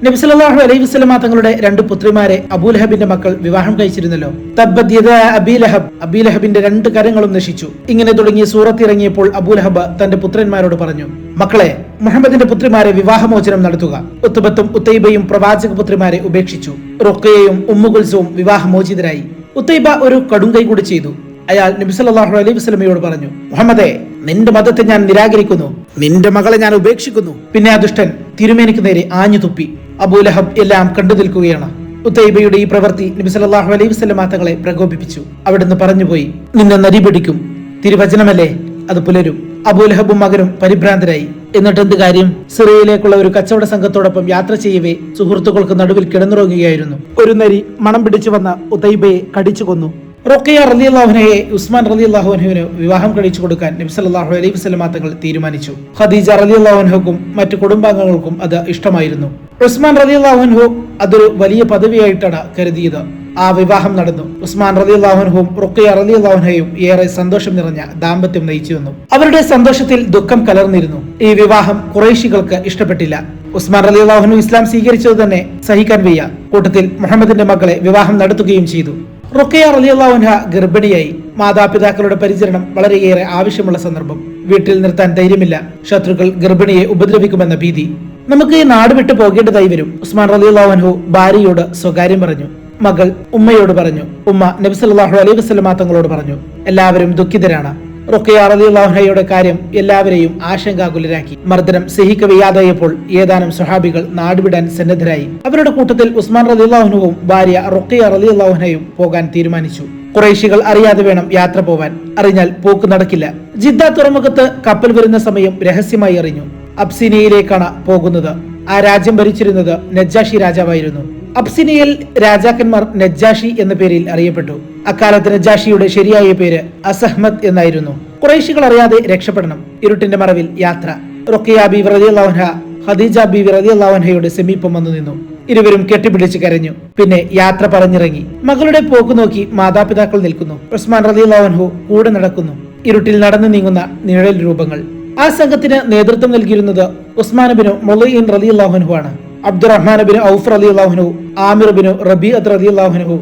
നബി സല്ലല്ലാഹു അലൈഹി വസല്ലമ തങ്ങളുടെ 2 പുത്രിമാരെ അബൂലഹബിന്റെ മക്കൾ വിവാഹം കഴിച്ചിരുന്നല്ലോ. തബ്ബത് യദാ അബീ ലഹബ്, അബീ ലഹബിന്റെ 2 കരങ്ങളും നശിച്ചു. ഇങ്ങനെ തുടങ്ങിയ സൂറത്ത് ഇറങ്ങിയപ്പോൾ അബൂലഹബ് തന്റെ പുത്രന്മാരോട് പറഞ്ഞു, മക്കളെ, മുഹമ്മദിന്റെ പുത്രിമാരെ വിവാഹമോചനം നടത്തുക. ഉത്ബത്തും ഉത്തൈബയും പ്രവാചക പുത്രിമാരെ ഉപേക്ഷിച്ചു. റുഖയ്യയും ഉമ്മു കുൽസൂം വിവാഹമോചിതരായി. ഉത്തൈബ ഒരു കടുംകൈ കൂടി ചെയ്തു. അയാൾ നബി സല്ലല്ലാഹു അലൈഹി വസല്ലമയോട് പറഞ്ഞു, മുഹമ്മദേ, നിന്റെ മതത്തെ ഞാൻ നിരാകരിക്കുന്നു, നിന്റെ മകളെ ഞാൻ ഉപേക്ഷിക്കുന്നു. പിന്നെ ആ ദുഷ്ടൻ തിരുമേനിക്ക് നേരെ ആഞ്ഞു തുപ്പി. അബൂലഹബ് എല്ലാം കണ്ടു നിൽക്കുകയാണ്. ഉത്തൈബയുടെ ഈ പ്രവൃത്തി നബി സല്ലല്ലാഹു അലൈഹി വസല്ലമ തങ്ങളെ പ്രകോപിപ്പിച്ചു. അവിടുന്ന് പറഞ്ഞുപോയി, നിന്നെ നരി പിടിക്കും. തിരുവചനമല്ലേ, അത് പുലരും. അബൂലഹബും മകനും പരിഭ്രാന്തരായി. എന്നിട്ട് എന്ത് കാര്യം? സിറിയയിലേക്കുള്ള ഒരു കച്ചവട സംഘത്തോടൊപ്പം യാത്ര ചെയ്യവേ സുഹൃത്തുക്കൾക്ക് നടുവിൽ കിടന്നുറങ്ങുകയായിരുന്നു. ഒരു നരി മണം പിടിച്ചു വന്ന ഉത്തൈബയെ കടിച്ചു കൊന്നു. റുഖയ്യ റളിയല്ലാഹു അൻഹയെ ഉസ്മാൻ റളിയല്ലാഹു അൻഹുവിന് വിവാഹം കഴിച്ചു കൊടുക്കാൻ നബി സല്ലല്ലാഹു അലൈഹി വസല്ലമ തങ്ങൾ തീരുമാനിച്ചു. ഖദീജ റളിയല്ലാഹു അൻഹയ്ക്കും മറ്റു കുടുംബാംഗങ്ങൾക്കും അത് ഇഷ്ടമായിരുന്നു. ഉസ്മാൻ റളിയല്ലാഹു അൻഹു അതൊരു വലിയ പദവിയായിട്ടാണ് കരുതിയത്. ആ വിവാഹം നടന്നു. ഉസ്മാൻ റളിയല്ലാഹു അൻഹുവും റുഖയ്യ റളിയല്ലാഹു അൻഹയും ഏറെ സന്തോഷം നിറഞ്ഞ ദാമ്പത്യം നയിച്ചു വന്നു. അവരുടെ സന്തോഷത്തിൽ ദുഃഖം കലർന്നിരുന്നു. ഈ വിവാഹം ഖുറൈശികൾക്ക് ഇഷ്ടപ്പെട്ടില്ല. ഉസ്മാൻ റളിയല്ലാഹു അൻഹു ഇസ്ലാം സ്വീകരിച്ചത് തന്നെ സഹിക്കാൻ വയ്യ. കൂട്ടത്തിൽ മുഹമ്മദിന്റെ മക്കളെ വിവാഹം നടത്തുകയും ചെയ്തു. റുഖയ്യ റളിയല്ലാഹു അൻഹ ഗർഭിണിയായി. മാതാപിതാക്കളുടെ പരിചരണം വളരെയേറെ ആവശ്യമുള്ള സന്ദർഭം. വീട്ടിൽ നിർത്താൻ ധൈര്യമില്ല. ശത്രുക്കൾ ഗർഭിണിയെ ഉപദ്രവിക്കുമെന്ന ഭീതി. നമുക്ക് ഈ നാട് വിട്ടു പോകേണ്ടതായി വരും. ഉസ്മാൻ റളിയല്ലാഹു അൻഹു ഭാര്യയോട് സ്വകാര്യം പറഞ്ഞു. മകൾ ഉമ്മയോട് പറഞ്ഞു. ഉമ്മ നബി സല്ലല്ലാഹു അലൈഹി വസല്ലമ തങ്ങളോട് പറഞ്ഞു. എല്ലാവരും ദുഃഖിതരാണ്. റുഖയ്യ റളിയല്ലാഹു അൻഹയുടെ കാര്യം എല്ലാവരെയും ആശങ്കാകുലരാക്കി. മർദ്ദനം സഹിക്കവയ്യാതായപ്പോൾ ഏതാനും സ്വഹാബികൾ നാടുവിടാൻ സന്നദ്ധരായി. അവരുടെ കൂട്ടത്തിൽ ഉസ്മാൻ റളിയല്ലാഹു അൻഹുവും ഭാര്യ റുഖയ്യ റളിയല്ലാഹു അൻഹയും പോകാൻ തീരുമാനിച്ചു. ഖുറൈശികൾ അറിയാതെ വേണം യാത്ര പോവാൻ. അറിഞ്ഞാൽ പോക്ക് നടക്കില്ല. ജിദ്ദ തുറമുഖത്ത് കപ്പൽ വരുന്ന സമയം രഹസ്യമായി അറിഞ്ഞു. അബ്സിനിയയിലേക്കാണ് പോകുന്നത്. ആ രാജ്യം ഭരിച്ചിരുന്നത് നജ്ജാഷി രാജാവായിരുന്നു. അബ്സിനിയയിൽ രാജാക്കന്മാർ നജ്ജാഷി എന്ന പേരിൽ അറിയപ്പെട്ടു. അക്കാലത്ത് നജ്ജാഷിയുടെ ശരിയായ പേര് അസഹ്മദ് എന്നായിരുന്നു. ഖുറൈശികൾ അറിയാതെ രക്ഷപ്പെടണം. ഇരുട്ടിന്റെ മറവിൽ യാത്ര. റുഖയ്യ ബീവി റളിയല്ലാഹു അൻഹ ഖദീജ ബീവി റളിയല്ലാഹു അൻഹയുടെ സമീപം വന്നു നിന്നു. ഇരുവരും കെട്ടിപ്പിടിച്ച് കരഞ്ഞു. പിന്നെ യാത്ര പറഞ്ഞിറങ്ങി. മകളുടെ പോക്ക് നോക്കി മാതാപിതാക്കൾ നിൽക്കുന്നു. ഉസ്മാൻ റളിയല്ലാഹു അൻഹു കൂടെ നടക്കുന്നു. ഇരുട്ടിൽ നടന്നു നീങ്ങുന്ന നിഴൽ രൂപങ്ങൾ. ആ സംഘത്തിന് നേതൃത്വം നൽകിയിരുന്നത് ഉസ്മാൻ ബിനു മുളയ്യിൻ റളിയല്ലാഹു അൻഹു ആണ്. അബ്ദുറഹ്മാൻ ബിൻ ഔഫ് റളിയല്ലാഹു അൻഹു, ആമിർ ബിൻ റബീഅത്ത് റളിയല്ലാഹു അൻഹു,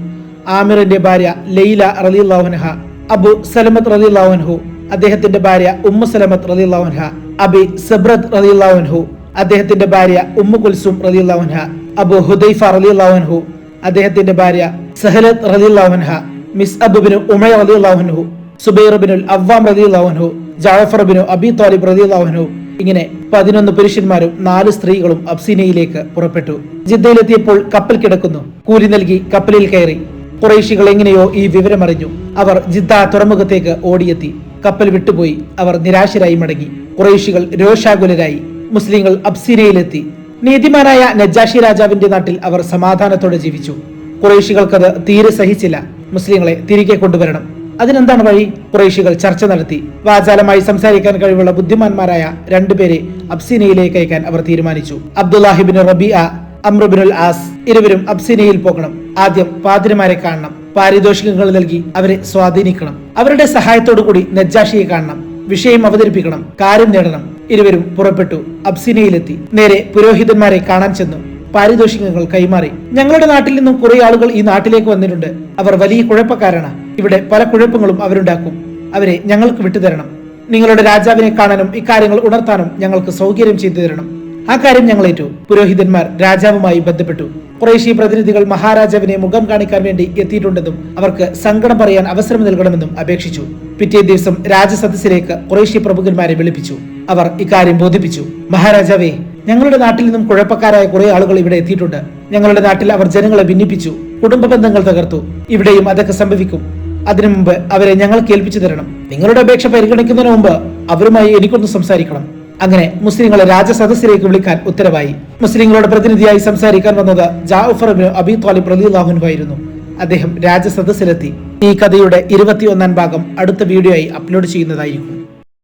ആമിറിന്റെ ഭാര്യ ലൈല റളിയല്ലാഹു അൻഹ, അബു സലമത്ത് റളിയല്ലാഹു അൻഹു അദ്ദേഹത്തിന്റെ ഭാര്യ ഉമ്മു സലമത്ത് റളിയല്ലാഹു അൻഹ, അബി സബ്രത്ത് റളിയല്ലാഹു അൻഹു അദ്ദേഹത്തിന്റെ ഭാര്യ ഉമ്മു കുൽസും റളിയല്ലാഹു അൻഹ, അബു ഹുദൈഫ റളിയല്ലാഹു അൻഹു അദ്ദേഹത്തിന്റെ ഭാര്യ സഹലത്ത് റളിയല്ലാഹു അൻഹ, മിസ്അബ് ബിൻ ഉമൈർ റളിയല്ലാഹു അൻഹു, സുബൈർ ബിൻ അവ്വാം റളിയല്ലാഹു അൻഹു, ജഅഫർ ബിൻ അബി ത്വാലിബ് റളിയല്ലാഹു അൻഹു ഇങ്ങനെ 11 പുരുഷന്മാരും 4 സ്ത്രീകളും അബ്സീനയിലേക്ക് പുറപ്പെട്ടു. ജിദ്ദയിലെത്തിയപ്പോൾ കപ്പൽ കിടക്കുന്നു. കൂലി നൽകി കപ്പലിൽ കയറി. ഖുറൈശികൾ എങ്ങനെയോ ഈ വിവരമറിഞ്ഞു. അവർ ജിദ്ദ തുറമുഖത്തേക്ക് ഓടിയെത്തി. കപ്പൽ വിട്ടുപോയി. അവർ നിരാശരായി മടങ്ങി. ഖുറൈശികൾ രോഷാകുലരായി. മുസ്ലിങ്ങൾ അബ്സീനയിലെത്തി. നീതിമാനായ നജ്ജാഷി രാജാവിന്റെ നാട്ടിൽ അവർ സമാധാനത്തോടെ ജീവിച്ചു. ഖുറൈശികൾക്കത് തീരെ സഹിച്ചില്ല. മുസ്ലിങ്ങളെ തിരികെ കൊണ്ടുവരണം. അതിനെന്താണ് വഴി? ഖുറൈശികൾ ചർച്ച നടത്തി. വാചാലമായി സംസാരിക്കാൻ കഴിവുള്ള ബുദ്ധിമാന്മാരായ 2 പേരെ അബ്സീനയിലേക്ക് അയക്കാൻ അവർ തീരുമാനിച്ചു. അബ്ദുല്ലാഹിബിൻ റബീഅ, അംറുബിനുൽ ആസ് ഇരുവരും അബ്സീനയിൽ പോകണം. ആദ്യം പാതിരിമാരെ കാണണം. പാരിതോഷികങ്ങൾ നൽകി അവരെ സ്വാധീനിക്കണം. അവരുടെ സഹായത്തോടു കൂടി നജ്ജാഷിയെ കാണണം. വിഷയം അവതരിപ്പിക്കണം. കാര്യം നേടണം. ഇരുവരും പുറപ്പെട്ടു. അബ്സീനയിലെത്തി. നേരെ പുരോഹിതന്മാരെ കാണാൻ ചെന്നു. പാരിതോഷികങ്ങൾ കൈമാറി. ഞങ്ങളുടെ നാട്ടിൽ നിന്നും കുറെ ആളുകൾ ഈ നാട്ടിലേക്ക് വന്നിട്ടുണ്ട്. അവർ വലിയ കുഴപ്പക്കാരാണ്. ഇവിടെ പല കുഴപ്പങ്ങളും അവരുണ്ടാക്കും. അവരെ ഞങ്ങൾക്ക് വിട്ടുതരണം. നിങ്ങളുടെ രാജാവിനെ കാണാനും ഇക്കാര്യങ്ങൾ ഉണർത്താനും ഞങ്ങൾക്ക് സൗകര്യം ചെയ്തു തരണം. ആ കാര്യം ഞങ്ങൾ ഏറ്റു. പുരോഹിതന്മാർ രാജാവുമായി ബന്ധപ്പെട്ടു. ഖുറൈശി പ്രതിനിധികൾ മഹാരാജാവിനെ മുഖം കാണിക്കാൻ വേണ്ടി എത്തിയിട്ടുണ്ടെന്നും അവർക്ക് സങ്കടം പറയാൻ അവസരം നൽകണമെന്നും അപേക്ഷിച്ചു. പിറ്റേ ദിവസം രാജസദസ്സിലേക്ക് ഖുറൈശി പ്രമുഖന്മാരെ വിളിപ്പിച്ചു. അവർ ഇക്കാര്യം ബോധിപ്പിച്ചു. മഹാരാജാവേ, ഞങ്ങളുടെ നാട്ടിൽ നിന്നും കുഴപ്പക്കാരായ കുറെ ആളുകൾ ഇവിടെ എത്തിയിട്ടുണ്ട്. ഞങ്ങളുടെ നാട്ടിൽ അവർ ജനങ്ങളെ ഭിന്നിപ്പിച്ചു, കുടുംബ ബന്ധങ്ങൾ തകർത്തു. ഇവിടെയും അതൊക്കെ സംഭവിക്കും. അതിനു മുമ്പ് അവരെ ഞങ്ങൾക്ക് ഏൽപ്പിച്ചു തരണം. നിങ്ങളുടെ അപേക്ഷ പരിഗണിക്കുന്നതിന് മുമ്പ് അവരുമായി എനിക്കൊന്ന് സംസാരിക്കണം. അങ്ങനെ മുസ്ലിങ്ങളെ രാജസദസ്സിലേക്ക് വിളിക്കാൻ ഉത്തരവായി. മുസ്ലിങ്ങളുടെ പ്രതിനിധിയായി സംസാരിക്കാൻ വന്നത് ജഅഫർ ബിൻ അബി ത്വാലിബ് റളിയല്ലാഹു അൻഹു ആയിരുന്നു. അദ്ദേഹം രാജസദസ്സിലെത്തി. ഈ കഥയുടെ 21ാം ഭാഗം അടുത്ത വീഡിയോ ആയി അപ്ലോഡ് ചെയ്യുന്നതായിരിക്കും.